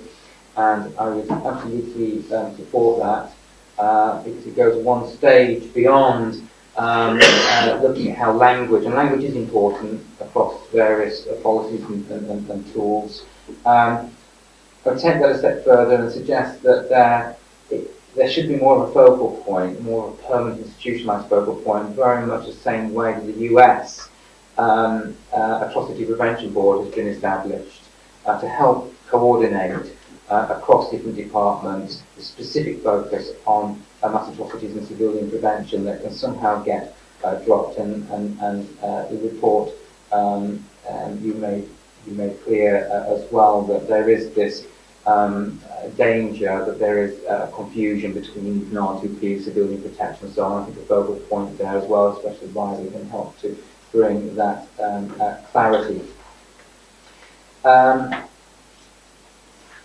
Speaker 5: and I would absolutely support that because it goes one stage beyond looking at how language, and language is important across various policies and tools. I would take that a step further and suggest that there should be more of a focal point, more of a permanent institutionalized focal point, very much the same way that the US Atrocity Prevention Board has been established to help coordinate across different departments the specific focus on mass atrocities and civilian prevention that can somehow get dropped. And the report you made clear as well that there is this danger that there is confusion between non-2P, civilian protection and so on. I think a focal point there as well, especially advisor, can help to bring that clarity. I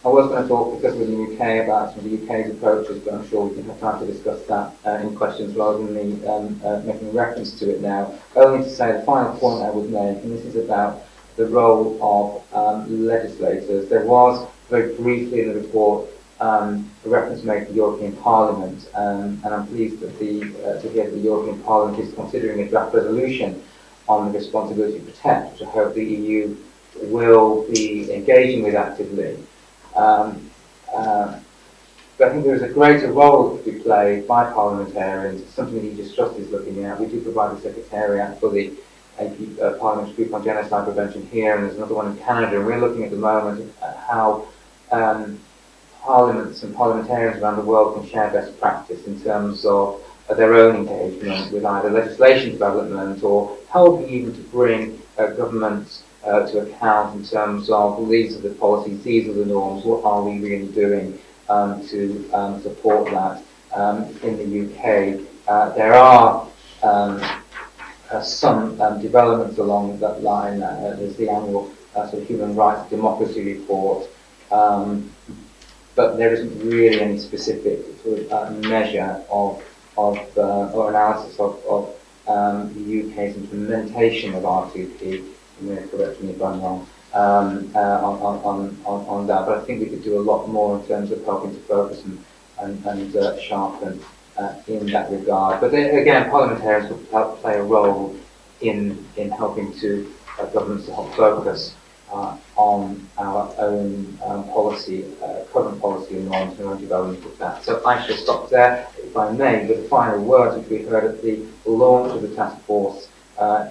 Speaker 5: was going to talk, because we're in the UK, about some of the UK's approaches, but I'm sure we can have time to discuss that in questions rather than me making reference to it now. Only to say the final point I would make, and this is about the role of legislators. There was, very briefly in the report, a reference made to the European Parliament, and I'm pleased that to hear that the European Parliament is considering a draft resolution on the responsibility to protect, which I hope the EU will be engaging with actively. But I think there is a greater role to be played by parliamentarians. It's something that Aegis Trust is looking at. We do provide a secretariat for the Parliament's Group on Genocide Prevention here, and there's another one in Canada, and we're looking at the moment at how parliaments and parliamentarians around the world can share best practice in terms of their own engagement with either legislation development or helping even to bring governments to account in terms of, well, these are the policies, these are the norms, what are we really doing to support that. In the UK, there are some developments along that line. There's the annual sort of human rights democracy report, but there isn't really any specific sort of measure or analysis of the UK's implementation of R2P. You may correct me if I'm wrong on that, but I think we could do a lot more in terms of helping to focus and sharpen in that regard. But then, again, parliamentarians will help play a role in helping to governments to help focus on our own policy, current policy and long-term development of that. So I shall stop there, if I may, with the final words which we heard at the launch of the task force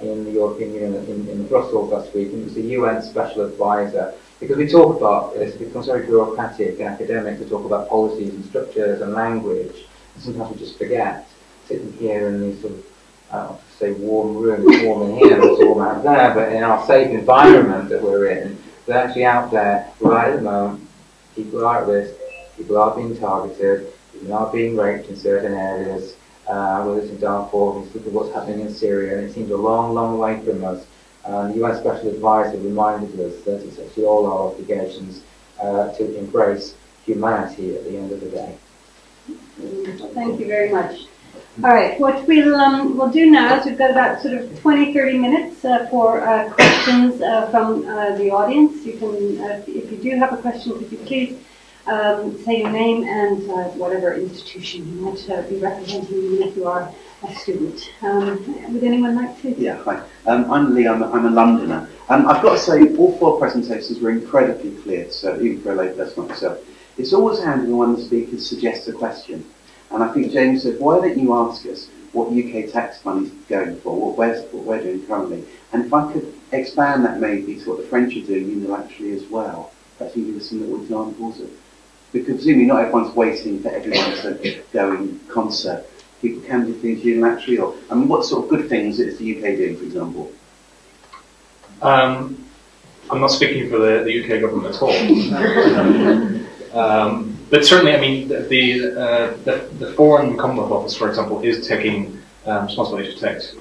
Speaker 5: in the European Union in Brussels last week, and it was the UN Special Advisor. Because we talk about this, it becomes very bureaucratic and academic to talk about policies and structures and language, and sometimes we just forget, sitting here in these sort of, I don't want to say warm room, it's warm in here, it's warm out there, but in our safe environment that we're in, they're actually out there right at the moment. People are at risk, people are being targeted, people are being raped in certain areas, whether it's in Darfur, look at what's happening in Syria, and it seems a long, long way from us. The UN Special Advisor reminded us that it's actually all our obligations to embrace humanity at the end of the day.
Speaker 1: Thank you very much. All right, what we'll do now is we've got about sort of 20-30 minutes for questions from the audience. You can, if you do have a question, could you please say your name and whatever institution you might be representing, even if you are a student. Would anyone like to?
Speaker 6: Yeah, hi. I'm Lee, I'm a Londoner. I've got to say, all four presentations were incredibly clear, so even for a lay person like myself. It's always handy when one of the speakers suggests a question. And I think James said, why don't you ask us what UK tax money is going for, what we're doing currently? And if I could expand that maybe to what the French are doing unilaterally as well, perhaps you can give us some little examples of, because presumably not everyone's waiting for everyone to go in concert. People can do things unilaterally, or I mean, what sort of good things is the UK doing, for example?
Speaker 4: I'm not speaking for the UK government at all. But certainly, I mean, the Foreign Commonwealth Office, for example, is taking responsibility to tax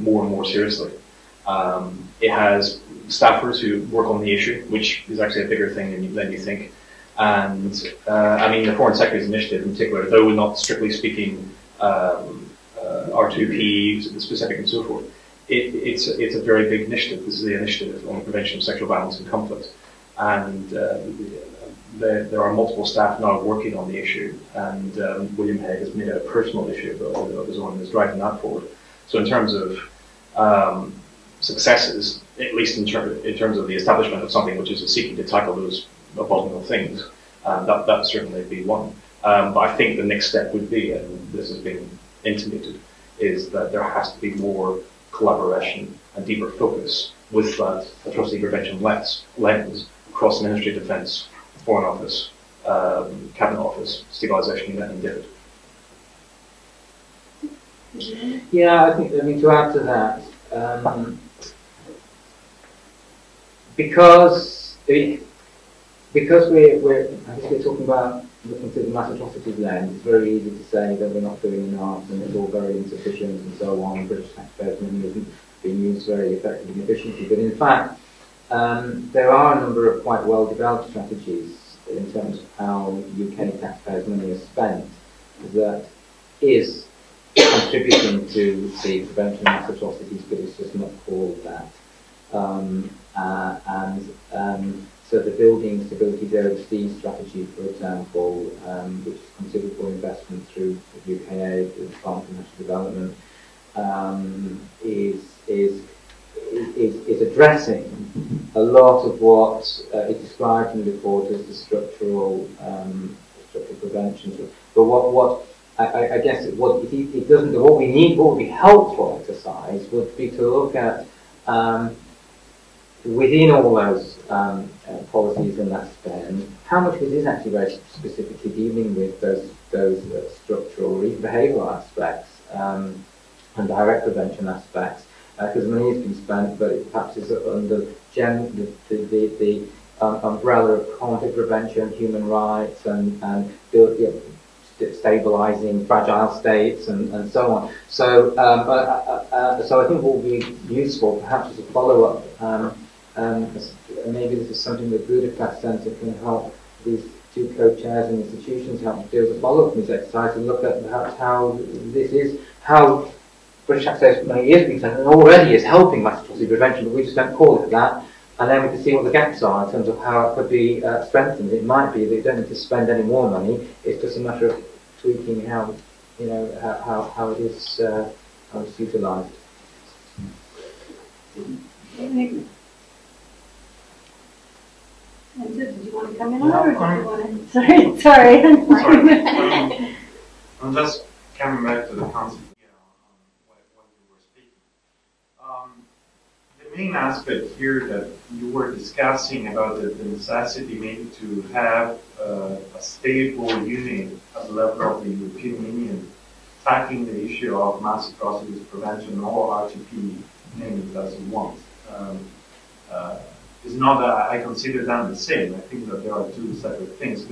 Speaker 4: more and more seriously. It has staffers who work on the issue, which is actually a bigger thing than you think. And I mean, the Foreign Secretary's initiative in particular, though not strictly speaking R2P specific and so forth, it's a very big initiative. This is the initiative on the prevention of sexual violence and conflict. And there are multiple staff now working on the issue, and William Hague has made it a personal issue of his own and is driving that forward. So in terms of successes, at least in terms of the establishment of something which is seeking to tackle those abominable things, that certainly be one. But I think the next step would be, and this has been intimated, is that there has to be more collaboration and deeper focus with that atrocity prevention lens across the Ministry of Defence, Foreign Office, Cabinet Office, Stabilisation Unit and DFID.
Speaker 5: Yeah, I think, I mean, to add to that, because we're talking about looking through the mass atrocities lens, it's very easy to say that we're not doing enough and it's all very insufficient and so on. British taxpayers' money isn't being used very effectively and efficiently, but in fact, there are a number of quite well developed strategies in terms of how UK taxpayers' money is spent that is contributing to the prevention of mass atrocities, but it's just not called that. So the Building Stability Overseas strategy, for example, which is considerable investment through the UK aid, the Department for National Development, is addressing a lot of what is described in the report as the structural prevention. But I guess what it doesn't do, what would be helpful exercise would be to look at within all those policies and that spend, how much of it is actually very specifically dealing with those structural or even behavioural aspects and direct prevention aspects. Because money is being spent, but it perhaps is under the umbrella of conflict prevention, human rights, and stabilising fragile states and so on. So, so I think what would be useful, perhaps as a follow-up, maybe this is something that Budapest Centre can help these two co-chairs and institutions help do as a follow-up from this exercise, and look at perhaps how this is, how British taxation money is being spent and already is helping mass atrocity prevention, but we just don't call it that. And then we can see what the gaps are in terms of how it could be strengthened. It might be that you don't need to spend any more money. It's just a matter of tweaking how, you know, how it is how it's utilised.
Speaker 1: Did you want to come in, or did you want to? Sorry.
Speaker 3: I'm just coming back to the concept. The main aspect here that you were discussing about the necessity maybe to have a stable unit at the level of the European Union tackling the issue of mass atrocities prevention, or RTP, name it as you want, is not that I consider them the same. I think that there are two separate things.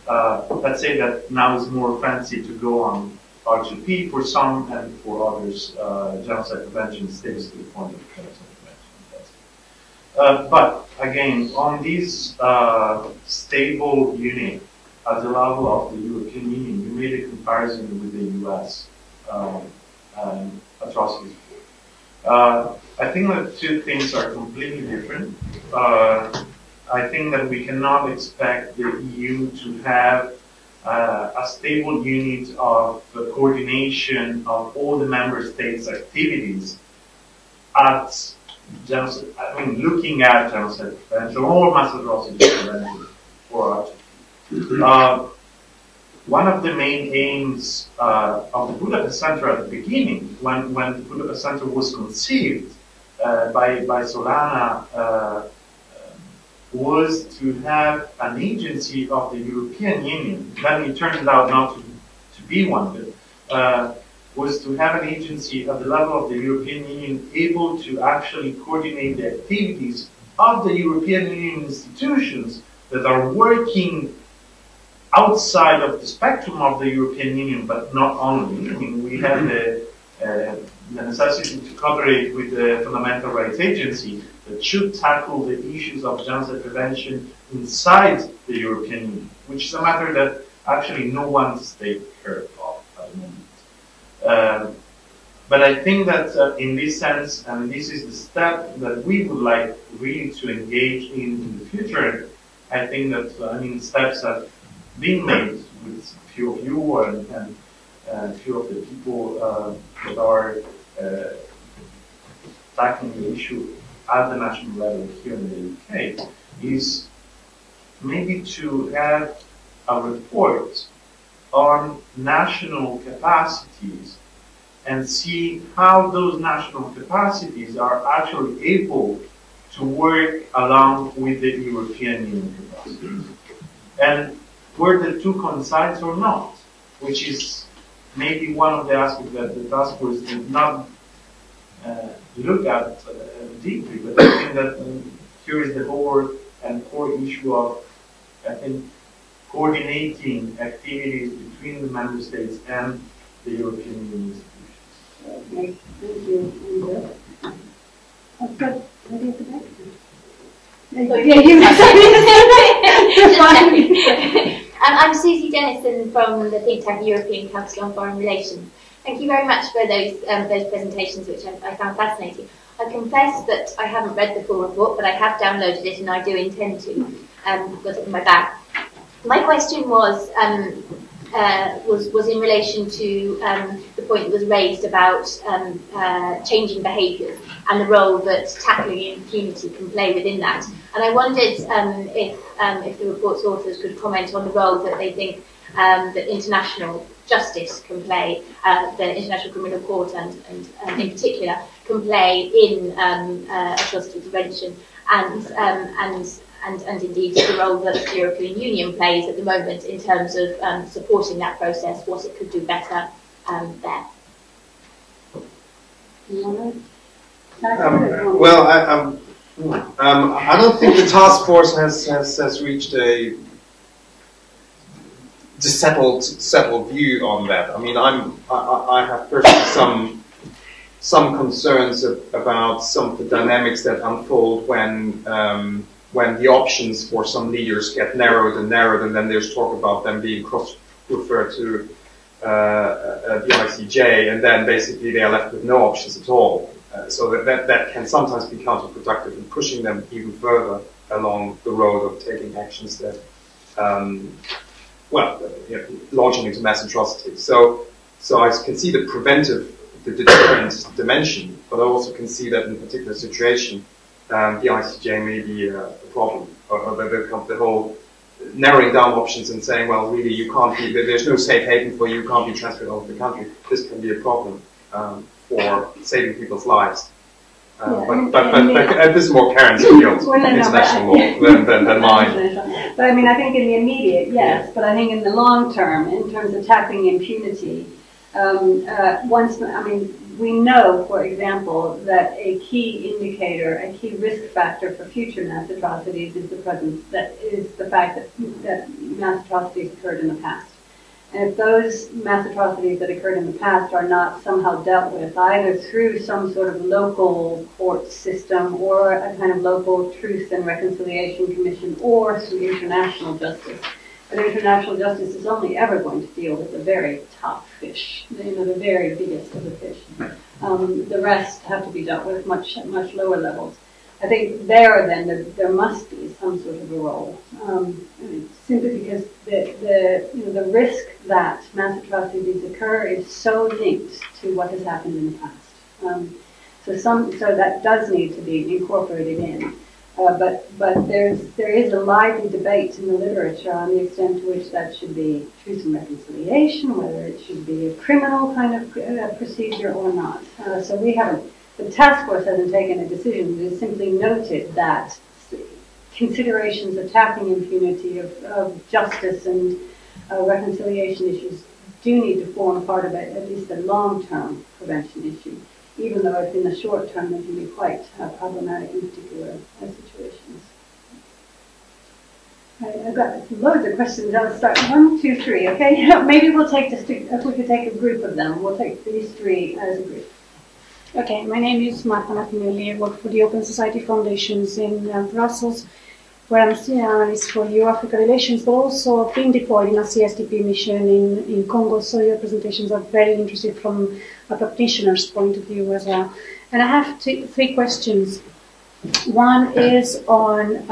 Speaker 3: But let's say that now it's more fancy to go on RTP for some, and for others, genocide prevention stays to the point of genocide prevention. But again, on this stable unit at the level of the European Union, you made a comparison with the US atrocities. I think that two things are completely different. I think that we cannot expect the EU to have a stable unit of coordination of all the member states' activities at genocide, looking at genocide prevention or mass atrocity prevention for RTP. One of the main aims of the Budapest Centre at the beginning, when the Budapest Centre was conceived by Solana, was to have an agency of the European Union. Then it turned out not to be one, but was to have an agency at the level of the European Union able to actually coordinate the activities of the European Union institutions that are working outside of the spectrum of the European Union, but not only. I mean, we have the necessity to cooperate with the Fundamental Rights Agency that should tackle the issues of genocide prevention inside the European Union, which is a matter that actually no one state cares of at the moment. But I think that in this sense, and this is the step that we would like really to engage in the future, I think that steps have been made with a few of you and a few of the people that are tackling the issue at the national level here in the UK, is maybe to have a report on national capacities and see how those national capacities are actually able to work along with the European Union capacities. And were the two coincides or not, which is maybe one of the aspects that the task force did not look at deeply, but I think that here is the core issue of, I think, coordinating activities between the member states and the European Union institutions.
Speaker 1: Okay, thank you. That's good. Maybe at the back.
Speaker 7: I'm Susie Dennison from the think tank European Council on Foreign Relations. Thank you very much for those presentations, which I found fascinating. I confess that I haven't read the full report, but I have downloaded it and I do intend to. Got it in my bag. My question was in relation to the point that was raised about changing behaviours and the role that tackling impunity can play within that. And I wondered if the report's authors could comment on the role that they think that international justice can play, the International Criminal Court and in particular can play in atrocity prevention, and indeed the role that the European Union plays at the moment in terms of supporting that process, what it could do better there.
Speaker 8: Well, I don't think the task force has reached a settled view on that. I mean, I have personally some concerns about some of the dynamics that unfold when the options for some leaders get narrowed, and then there's talk about them being cross-referred to the ICJ, and then basically they are left with no options at all. So that can sometimes be counterproductive in pushing them even further along the road of taking actions that, launching into mass atrocities. So I can see the deterrent dimension, but I also can see that in a particular situation, the ICJ may be a problem, or the whole narrowing down options and saying, well, really, you can't be, there's no safe haven for you, you can't be transferred over the country. This can be a problem for saving people's lives. But this is more Karen's field, international law, than mine.
Speaker 1: But I mean, I think in the immediate, yes, but I think in the long term, in terms of tackling impunity, we know, for example, that a key indicator, a key risk factor for future mass atrocities is the fact that mass atrocities occurred in the past. And if those mass atrocities that occurred in the past are not somehow dealt with, either through some sort of local court system or a kind of local truth and reconciliation commission or through international justice, but international justice is only ever going to deal with the very top fish, the very biggest of the fish. The rest have to be dealt with at much lower levels. I think there must be some sort of a role, simply because the risk that mass atrocities occur is so linked to what has happened in the past. So that does need to be incorporated in. But there is a lively debate in the literature on the extent to which that should be truth and reconciliation, whether it should be a criminal kind of procedure or not. So the task force hasn't taken a decision. It has simply noted that considerations of tackling impunity, of justice and reconciliation issues do need to form part of at least a long-term prevention issue, even though in the short term it can be quite problematic in particular situations. I've got loads of questions. I'll start 1, 2, 3. Okay, maybe we'll take if we could take a group of them. We'll take these 3 as a group.
Speaker 9: Okay, my name is Marta Martinelli. I work for the Open Society Foundations in Brussels, where I'm senior analyst for EU-Africa relations, but also being deployed in a CSDP mission in Congo. So your presentations are very interesting from a practitioner's point of view as well. And I have 3 questions. One is on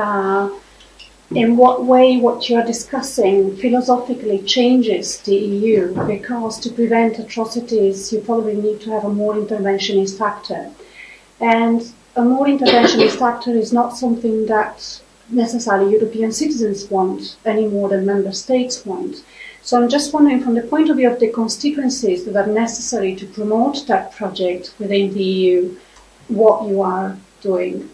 Speaker 9: in what way what you're discussing philosophically changes the EU, because to prevent atrocities you probably need to have a more interventionist actor. And a more interventionist actor is not something that necessarily European citizens want any more than member states want. So I'm just wondering, from the point of view of the constituencies that are necessary to promote that project within the EU, what you are doing.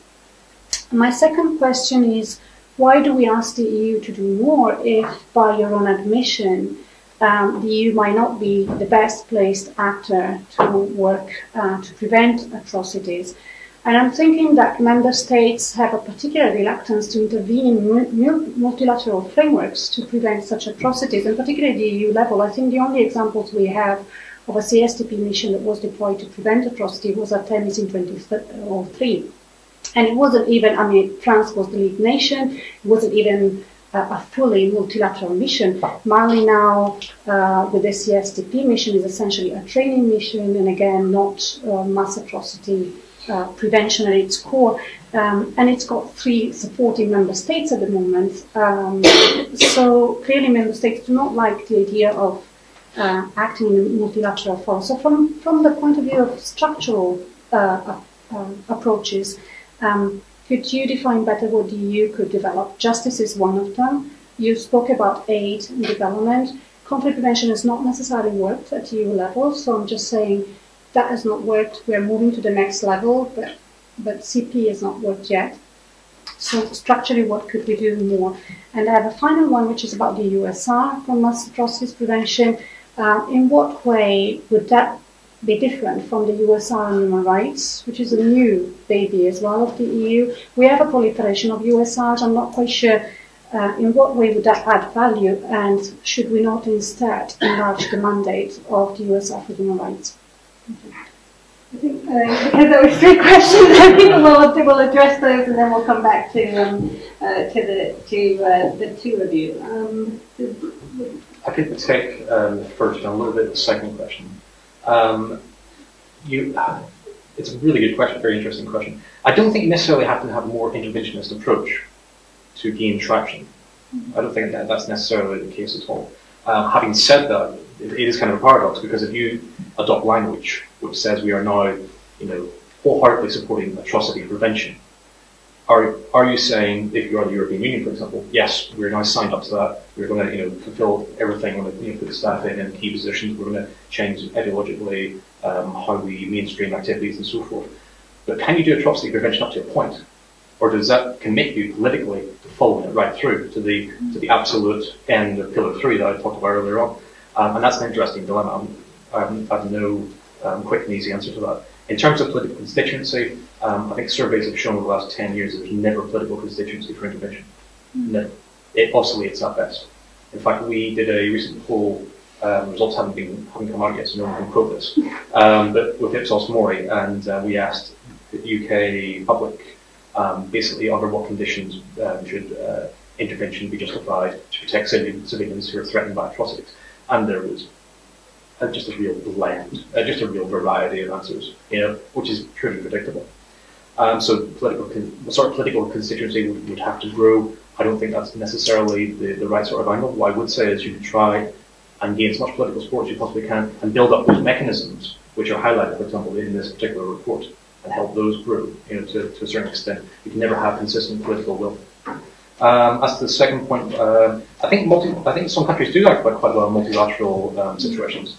Speaker 9: My second question is, why do we ask the EU to do more if, by your own admission, the EU might not be the best placed actor to work to prevent atrocities? And I'm thinking that member states have a particular reluctance to intervene in multilateral frameworks to prevent such atrocities, and particularly at the EU level. I think the only examples we have of a CSDP mission that was deployed to prevent atrocity was Artemis in 2003. And it wasn't even, France was the lead nation, it wasn't even a fully multilateral mission. Mali now, with the CSDP mission, is essentially a training mission, and again, not mass atrocity prevention at its core, and it's got 3 supporting member states at the moment. So clearly member states do not like the idea of acting in multilateral forum. So from the point of view of structural approaches, could you define better what the EU could develop? Justice is one of them. You spoke about aid and development. Conflict prevention has not necessarily worked at EU level, so I'm just saying that has not worked. We're moving to the next level, but CP has not worked yet. So structurally, what could we do more? And I have a final one, which is about the USR for mass atrocities prevention. In what way would that be different from the USR on human rights, which is a new baby as well of the EU? We have a proliferation of USRs. I'm not quite sure in what way would that add value, and should we not instead enlarge the mandate of the US Office of Human Rights?
Speaker 1: I think, because there were 3 questions, I think we'll address those and then we'll come back to the 2 of you.
Speaker 4: I could take the first and a little bit of the second question. It's a really good question, very interesting question. I don't think you necessarily have to have a more interventionist approach to gain traction. I don't think that's necessarily the case at all. Having said that, it is kind of a paradox, because if you adopt language which says we are now, wholeheartedly supporting atrocity prevention, are you saying, if you are the European Union, for example, yes, we're now signed up to that, we're going to fulfill everything, we're going to put the staff in key positions, we're going to change ideologically how we mainstream activities and so forth. But can you do atrocity prevention up to a point? Or does that commit you politically to following it right through to the absolute end of Pillar 3 that I talked about earlier on? And that's an interesting dilemma. I have no quick and easy answer to that. In terms of political constituency, I think surveys have shown over the last 10 years that there's never political constituency for intervention. Never. It oscillates at best. In fact, we did a recent poll, results haven't come out yet, so no one can quote this, but with Ipsos Mori, and we asked the UK public basically under what conditions should intervention be justified to protect civilians who are threatened by atrocities. And there was just a real blend, just a real variety of answers, which is pretty predictable. So political constituency would have to grow. I don't think that's necessarily the right sort of angle. What I would say is you can try and gain as much political support as you possibly can and build up those mechanisms which are highlighted, for example, in this particular report, and help those grow, to a certain extent. You can never have consistent political will. As to the second point, I think some countries do act quite well in multilateral situations.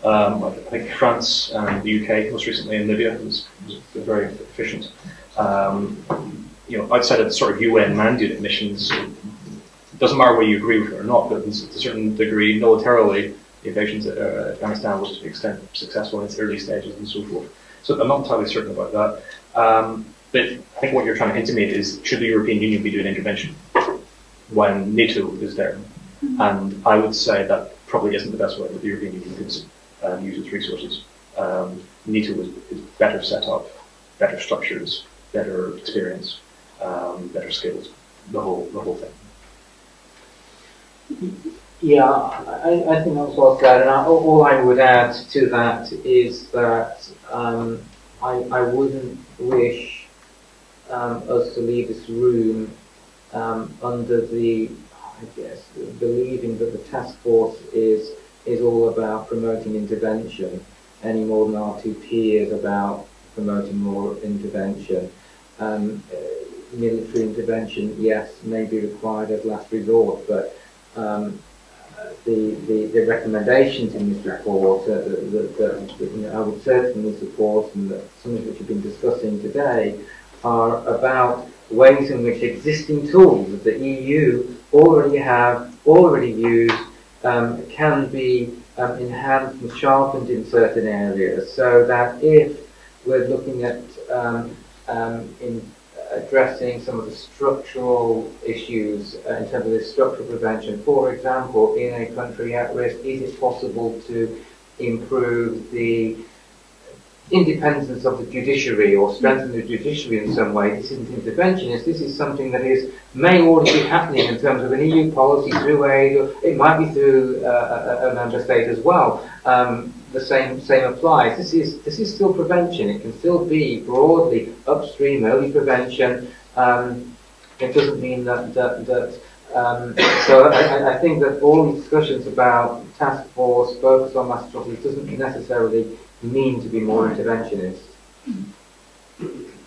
Speaker 4: I think France and the UK, most recently in Libya, was very efficient. Outside of the sort of UN mandated missions, it doesn't matter whether you agree with it or not, but to a certain degree, militarily, the invasions of Afghanistan was to an extent successful in its early stages and so forth. So I'm not entirely certain about that. But I think what you're trying to intimate is, should the European Union be doing intervention when NATO is there? And I would say that probably isn't the best way that the European Union could use its resources. NATO is better set up, better structures, better experience, better skills, the whole thing.
Speaker 5: Yeah, I think that's well said, and all I would add to that is that I wouldn't wish us to leave this room under believing that the task force is all about promoting intervention any more than our 2 peers about promoting more intervention. Military intervention, yes, may be required as last resort, but the recommendations in this report that I would certainly support, and that some of which we've been discussing today, are about ways in which existing tools that the EU already use, can be enhanced and sharpened in certain areas, so that if we're looking at in addressing some of the structural issues in terms of this structural prevention, for example, in a country at risk, is it possible to improve the independence of the judiciary or strengthen the judiciary in some way? This isn't interventionist. This is something that may already be happening in terms of an EU policy through it might be through a member state as well. The same applies. This is still prevention. It can still be broadly upstream early prevention. It doesn't mean that. So I think that all these discussions about task force focus on mass atrocities doesn't necessarily mean to be more interventionist.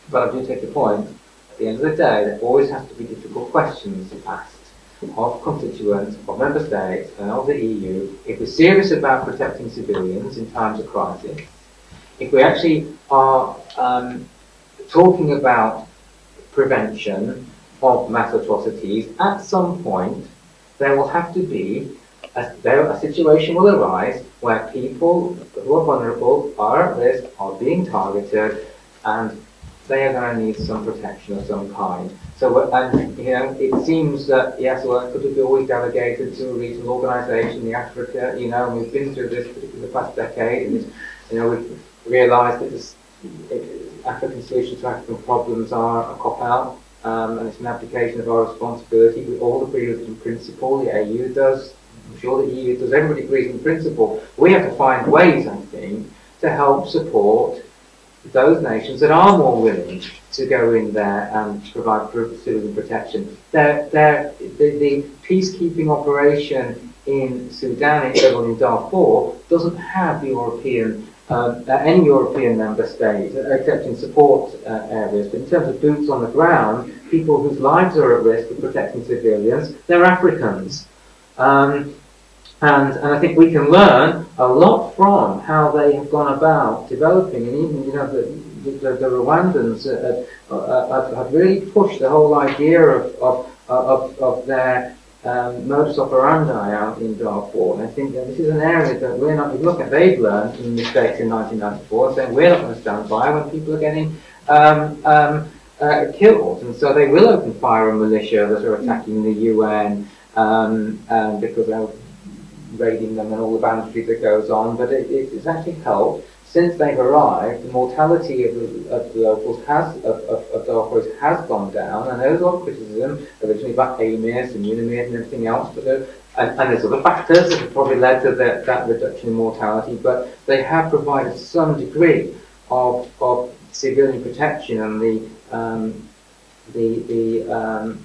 Speaker 5: But I do take the point. At the end of the day, there always has to be difficult questions asked of constituents, of member states, and of the EU, if we're serious about protecting civilians in times of crisis, if we actually are talking about prevention of mass atrocities, at some point there will have to be a situation will arise where people who are vulnerable, are at risk, are being targeted, and they are going to need some protection of some kind. So, and you know, it seems that yes, well, could be always delegated to a regional organisation, the Africa. You know, and we've been through this particularly the past decade, and it's, you know, we've realised that African solutions to African problems are a cop-out, and it's an application of our responsibility. We all agree with it in principle. The AU does. I'm sure the EU does. Everybody agrees in principle. We have to find ways, I think, to help support those nations that are more willing to go in there and provide civilian protection. The peacekeeping operation in Sudan, in Darfur, doesn't have European, any European member state, except in support areas. But in terms of boots on the ground, people whose lives are at risk of protecting civilians, they're Africans. And I think we can learn a lot from how they have gone about developing, and even, you know, the Rwandans have really pushed the whole idea of their modus operandi out in Darfur. And I think that this is an area that we're not, look at, they've learned from the mistakes in 1994, saying we're not going to stand by when people are getting killed. And so they will open fire on militia that are attacking the UN because they're raiding them and all the banditry that goes on. But it's actually helped. Since they've arrived, the mortality of the locals of the operators has gone down, and there's a lot of criticism originally about AMIS and UNIMIS and everything else, but and there's other factors that have probably led to that reduction in mortality, but they have provided some degree of civilian protection, and the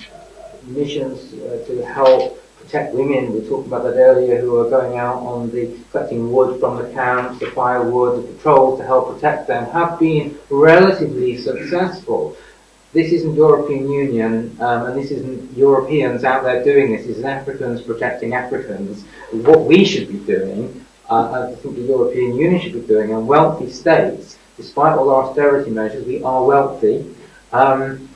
Speaker 5: missions to help protect women, we talked about that earlier, who are going out on collecting wood from the camps, the firewood, the patrols to help protect them, have been relatively successful. This isn't European Union, and this isn't Europeans out there doing this. This is Africans protecting Africans. What we should be doing, I think the European Union should be doing, and wealthy states, despite all our austerity measures, we are wealthy.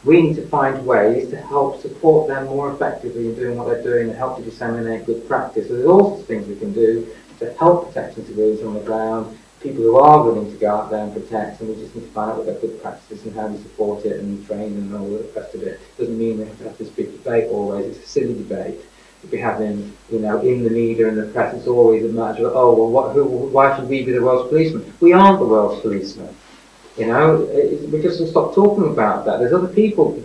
Speaker 5: We need to find ways to help support them more effectively in doing what they're doing and help to disseminate good practice. So there's all sorts of things we can do to help protect civilians on the ground, people who are willing to go out there and protect, and we just need to find out what their good practices and how we support it and train and all the rest of it. Doesn't mean we have to have this big debate always. It's a silly debate. If we have in, you know, in the media and the press, it's always a matter of, oh, well, why should we be the world's policeman? We aren't the world's policeman. You know, we just stop talking about that. There's other people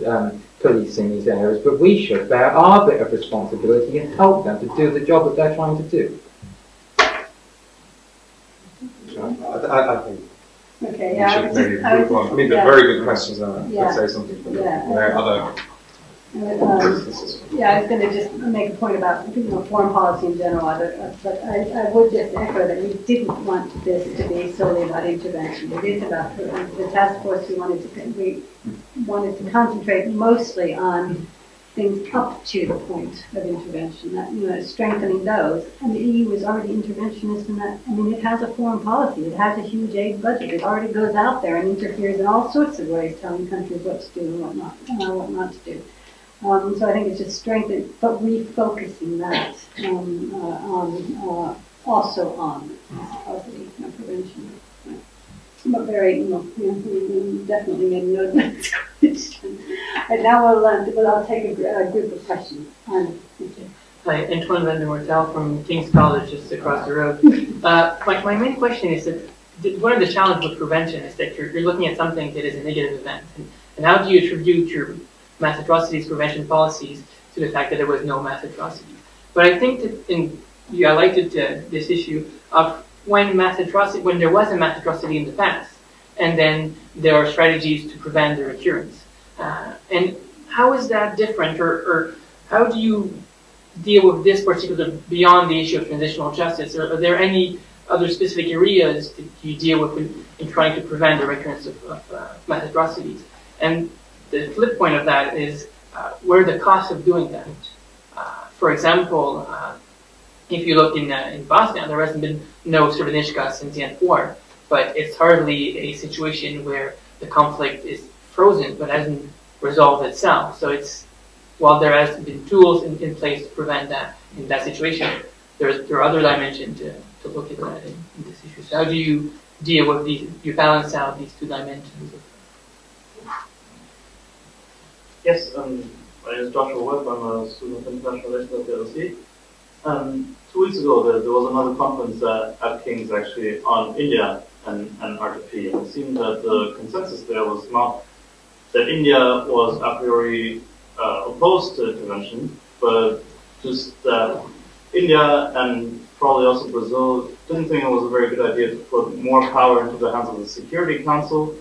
Speaker 5: policing these areas, but we should bear our bit of responsibility and help them to do the job that they're trying to do.
Speaker 8: I think
Speaker 1: okay, yeah,
Speaker 8: we should maybe move on. I mean, they're very good questions, and I could say something from there. Other
Speaker 1: yeah, I was going to just make a point about, you know, foreign policy in general, but I would just echo that we didn't want this to be solely about intervention. It is about the task force. We wanted to concentrate mostly on things up to the point of intervention, that, you know, strengthening those. And the EU is already interventionist in that. I mean, it has a foreign policy. It has a huge aid budget. It already goes out there and interferes in all sorts of ways, telling countries what to do and what not to do. So I think it's just strengthening, but refocusing that also on policy, you know, prevention. Right. But very, you know, we definitely made a note of that question. And now I'll take a group of questions.
Speaker 10: Hi, Antoine van der Mortel from King's College, just across the road. My main question is that one of the challenges with prevention is that you're looking at something that is a negative event, and how do you attribute your mass atrocities prevention policies to the fact that there was no mass atrocities? But I think that you highlighted this issue of when there was a mass atrocity in the past, and then there are strategies to prevent the recurrence. And how is that different, or how do you deal with this particular, beyond the issue of transitional justice? Are there any other specific areas that you deal with in trying to prevent the recurrence of mass atrocities? And the flip point of that is, what are the costs of doing that? For example, if you look in Bosnia, there hasn't been no Srebrenica since the end war, but it's hardly a situation where the conflict is frozen but hasn't resolved itself. So while there has been tools in place to prevent that in that situation, there are other dimensions to look at that in this issue. So how do you deal with these? You balance out these two dimensions.
Speaker 11: Yes, my name is Joshua Webb. I'm a student of international relations at the LSE. 2 weeks ago, there was another conference at King's actually on India and RTP. And it seemed that the consensus there was not that India was a priori opposed to intervention, but just that India and probably also Brazil didn't think it was a very good idea to put more power into the hands of the Security Council,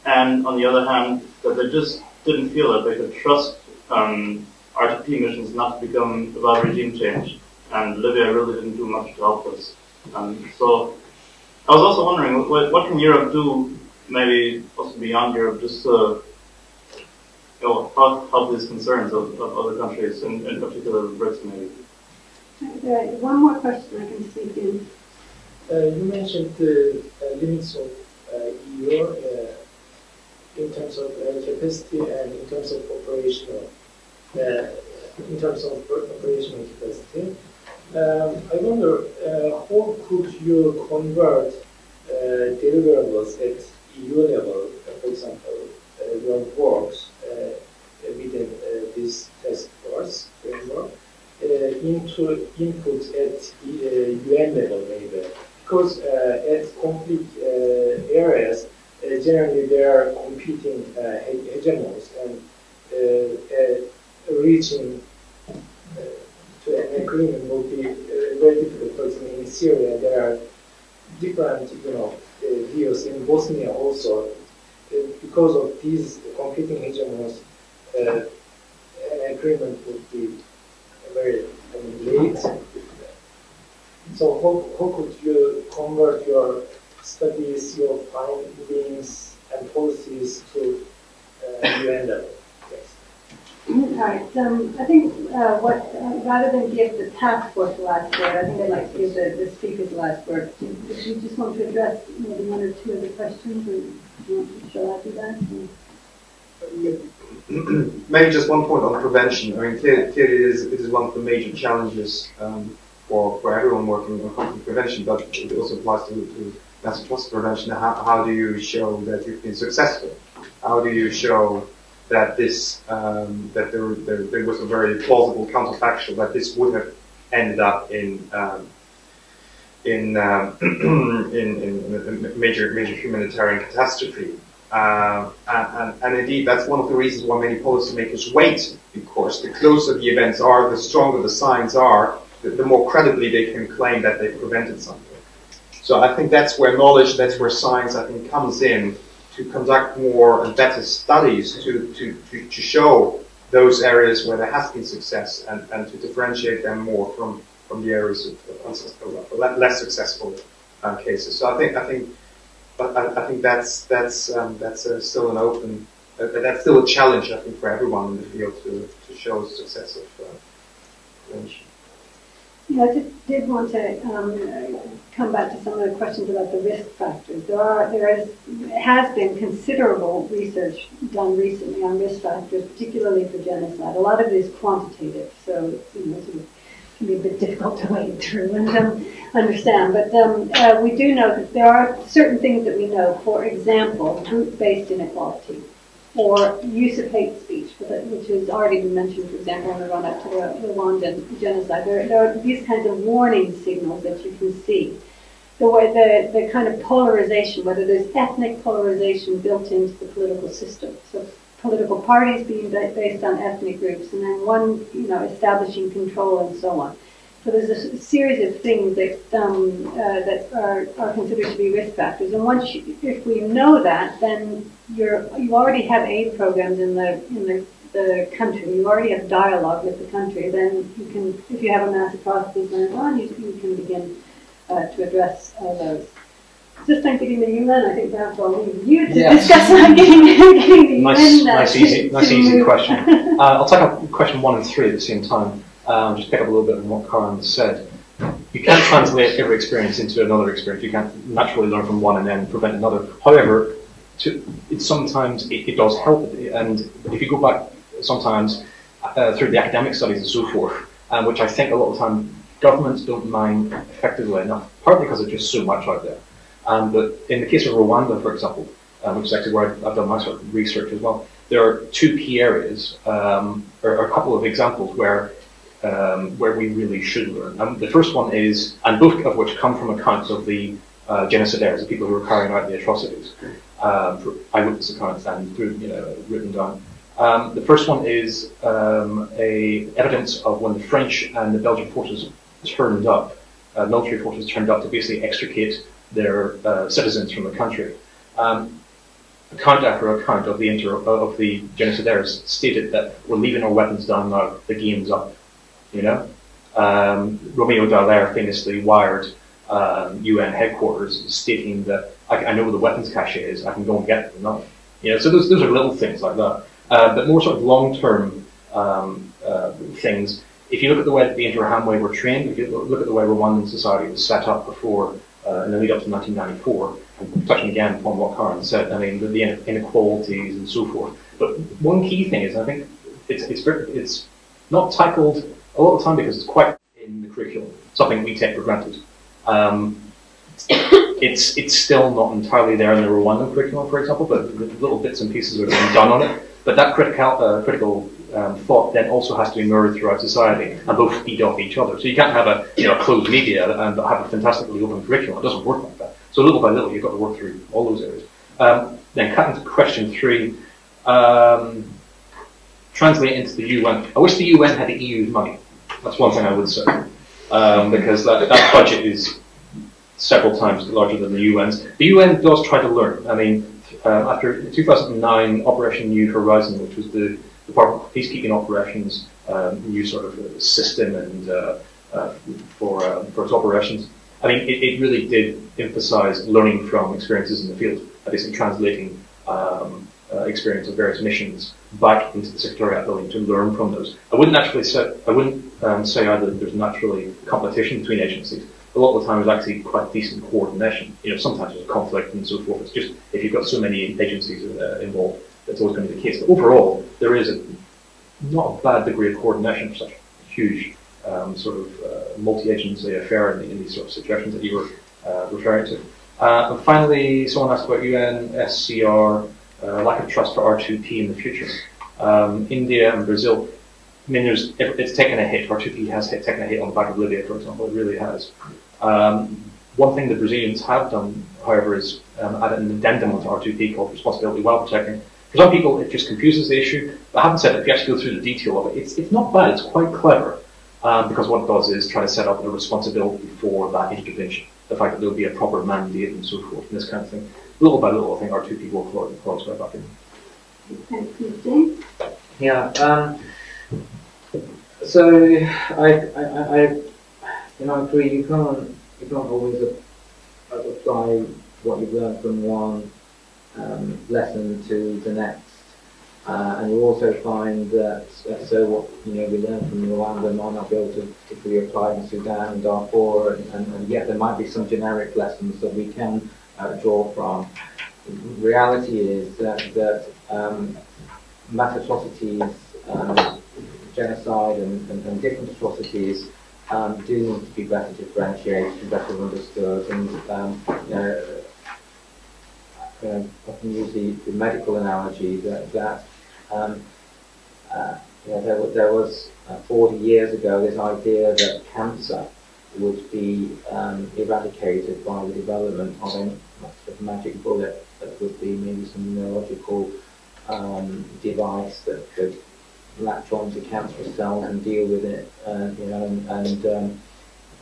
Speaker 11: and on the other hand, that they just didn't feel that they could trust RTP missions not to become about regime change, and Libya really didn't do much to help us. So I was also wondering, what can Europe do, maybe also beyond Europe, just to help these concerns of other countries, in particular the BRICS maybe?
Speaker 1: One more question I can sneak in.
Speaker 12: You mentioned the limits of EU in terms of capacity and in terms of operational capacity. I wonder how could you convert deliverables at EU level, for example, your works within this task force framework, into inputs at UN level maybe, because at conflict areas generally there are competing hegemons, and reaching to an agreement will be very difficult. For example, in Syria there are different views. In Bosnia also, because of these competing hegemons, an agreement would be very late. So how could you convert your studies, your findings and policies to UN level?
Speaker 1: All right. I think rather than give the task force the last word, I think I'd like to give the speakers the last word. If you just want to address maybe one or two of the questions, or shall I do that?
Speaker 2: Maybe just one point on prevention. I mean, clearly it is one of the major challenges for everyone working on conflict prevention, but it also applies to mass atrocity prevention. How do you show that you've been successful? How do you show that this that there was a very plausible counterfactual that this would have ended up in a major humanitarian catastrophe? And indeed, that's one of the reasons why many policymakers wait, because the closer the events are, the stronger the signs are, the more credibly they can claim that they prevented something. So I think that's where knowledge, that's where science, I think, comes in, to conduct more and better studies to show those areas where there has been success, and to differentiate them more from the areas of less successful cases. So I think that's still an open, that's still a challenge, I think, for everyone in the field to show success of prevention.
Speaker 1: Yeah, I just did want to come back to some of the questions about the risk factors. There has been considerable research done recently on risk factors, particularly for genocide. A lot of it is quantitative, so it can be a bit difficult to wade through and understand. But we do know that there are certain things that we know. For example, group-based inequality, or use of hate speech, which has already been mentioned, for example, in the run-up to the Rwandan genocide. There are these kinds of warning signals that you can see. The kind of polarization, whether there's ethnic polarization built into the political system. So political parties being based on ethnic groups, and then one, establishing control and so on. So there's a series of things that are considered to be risk factors. And if we know that, then you already have aid programs in the country. You already have dialogue with the country. Then you can, if you have a mass atrocities going on, you can begin to address those. Just thank you to the UN. I think perhaps I'll leave you to discuss on getting the UN.
Speaker 4: Nice easy question. I'll take up question 1 and 3 at the same time. Just pick up a little bit on what Karen said. You can't translate every experience into another experience. You can't naturally learn from one and then prevent another. However, sometimes it does help. And if you go back sometimes through the academic studies and so forth, which I think a lot of the time governments don't mine effectively enough, partly because there's just so much out there. But in the case of Rwanda, for example, which is actually where I've done my sort of research as well, there are two key areas, or a couple of examples where we really should learn. The first one is, and both of which come from accounts of the genocidaires, the people who were carrying out the atrocities, eyewitness accounts and written down. The first one is evidence of when the French and the Belgian forces turned up, military forces turned up to basically extricate their citizens from the country. Account after account of the genocidaires stated that we're leaving our weapons down now, the game's up. Romeo Dallaire famously wired UN headquarters stating that I know where the weapons cache is, I can go and get them now. So those are little things like that. But more sort of long-term things. If you look at the way that the Interahamwe were trained, if you look at the way Rwandan society was set up before, in the lead up to 1994, and touching again upon what Karen said, I mean, the inequalities and so forth. But one key thing is, I think it's not tackled a lot of the time because it's quite in the curriculum, something we take for granted. It's still not entirely there in the Rwandan curriculum, for example, but little bits and pieces are being done on it. But that critical thought then also has to be mirrored throughout society and both feed off each other. So you can't have a closed media and have a fantastically open curriculum. It doesn't work like that. So little by little, you've got to work through all those areas. Then cutting to question 3, translate into the UN. I wish the UN had the EU's money. That's one thing I would say, because that budget is several times larger than the UN's. The UN does try to learn. I mean, after 2009 Operation New Horizon, which was the Department of Peacekeeping Operations new sort of system and for its operations, I mean, it really did emphasize learning from experiences in the field, basically translating experience of various missions back into the Secretariat building to learn from those. I wouldn't say either that there's naturally competition between agencies. A lot of the time, there's actually quite decent coordination. Sometimes there's conflict and so forth. It's just if you've got so many agencies involved, that's always going to be the case. But overall, there is not a bad degree of coordination for such a huge sort of multi-agency affair in these sort of situations that you were referring to. And finally, someone asked about UNSCR, lack of trust for R2P in the future. India and Brazil, I mean, it's taken a hit. R2P has taken a hit on the back of Libya, for example. It really has. One thing the Brazilians have done, however, is added an addendum onto R2P called responsibility while protecting. For some people, it just confuses the issue. But having said that, if you actually go through the detail of it, it's not bad. It's quite clever. Because what it does is try to set up a responsibility for that intervention. The fact that there'll be a proper mandate and so forth, and this kind of thing. Little by little, I think R2P will claw its way back in.
Speaker 1: Thank you, James.
Speaker 5: Yeah. So I agree. You can't always apply what you've learned from one lesson to the next, and you also find that so what we learn from Rwanda might not be able to particularly apply in Sudan and Darfur, and yet there might be some generic lessons that we can draw from. The reality is that mass atrocities, genocide and different atrocities do need to be better differentiated, better understood, and I can use the medical analogy that there was 40 years ago this idea that cancer would be eradicated by the development of a magic bullet that would be maybe some neurological device that could latch onto cancerous cells and deal with it,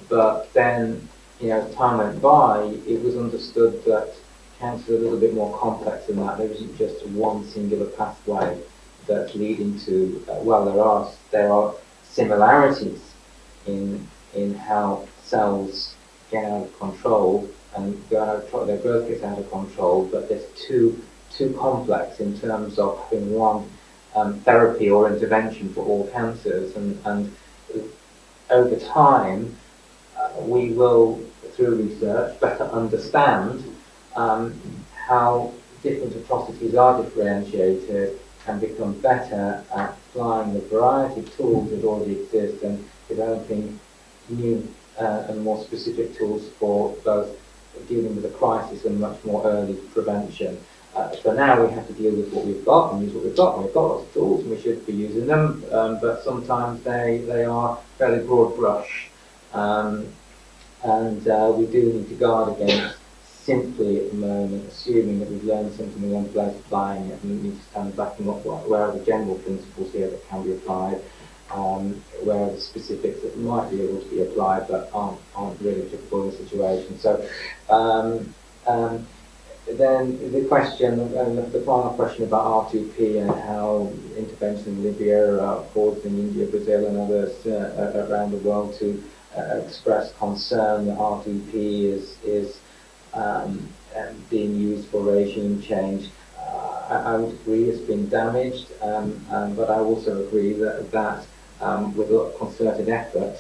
Speaker 5: but then, as time went by, it was understood that cancer is a little bit more complex than that. There isn't just one singular pathway that's leading to, there are similarities in how cells get out of control and their growth gets out of control, but there's too complex in terms of having one therapy or intervention for all cancers, and over time we will, through research, better understand how different atrocities are differentiated and become better at applying the variety of tools that already exist and developing new and more specific tools for both dealing with a crisis and much more early prevention. For now, we have to deal with what we've got and use what we've got. And we've got lots of tools, and we should be using them. But sometimes they are fairly broad brush, and we do need to guard against simply at the moment assuming that we've learned something and then place applying it, and we need to stand back and look where are the general principles here that can be applied, where are the specifics that might be able to be applied but aren't really typical of the situation. So then the question, the final question about R2P and how intervention in Libya causing India, Brazil and others around the world to express concern that R2P is being used for regime change. I would agree it's been damaged, but I also agree that with a lot of concerted effort,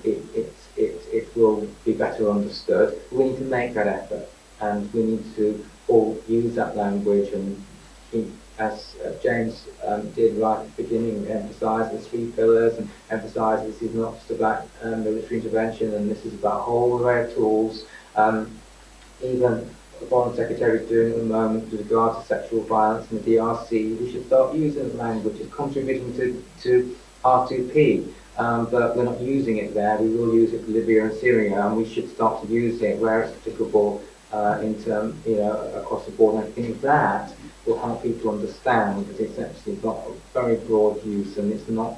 Speaker 5: it will be better understood. We need to make that effort, and we need to all use that language, and as James did right at the beginning, emphasise the 3 pillars and emphasise this is not just about military intervention, and this is about a whole array of tools. Even the Foreign Secretary is doing at the moment with regard to sexual violence in the DRC. We should start using the language as contributing to R2P, but we're not using it there. We will use it for Libya and Syria, and we should start to use it where it's applicable across the board. And I think that will help people understand that it's actually got a very broad use, and it's not,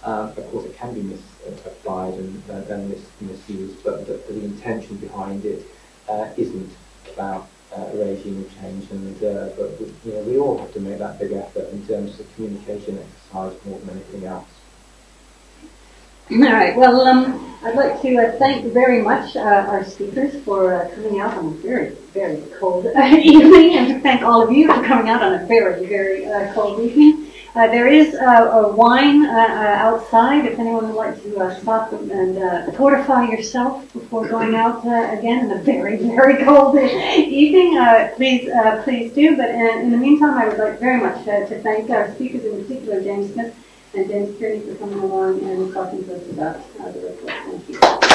Speaker 5: of course it can be misapplied and misused, but the intention behind it isn't about regime change, and but we all have to make that big effort in terms of communication exercise more than anything else.
Speaker 1: All right. Well, I'd like to thank very much our speakers for coming out on a very, very cold evening, and to thank all of you for coming out on a very, very cold evening. There is a wine outside if anyone would like to stop and fortify yourself before going out again in a very, very cold evening. Please do. But in the meantime, I would like very much to thank our speakers, in particular James Smith and James Kearney, for coming along and talking to us about the report. Thank you.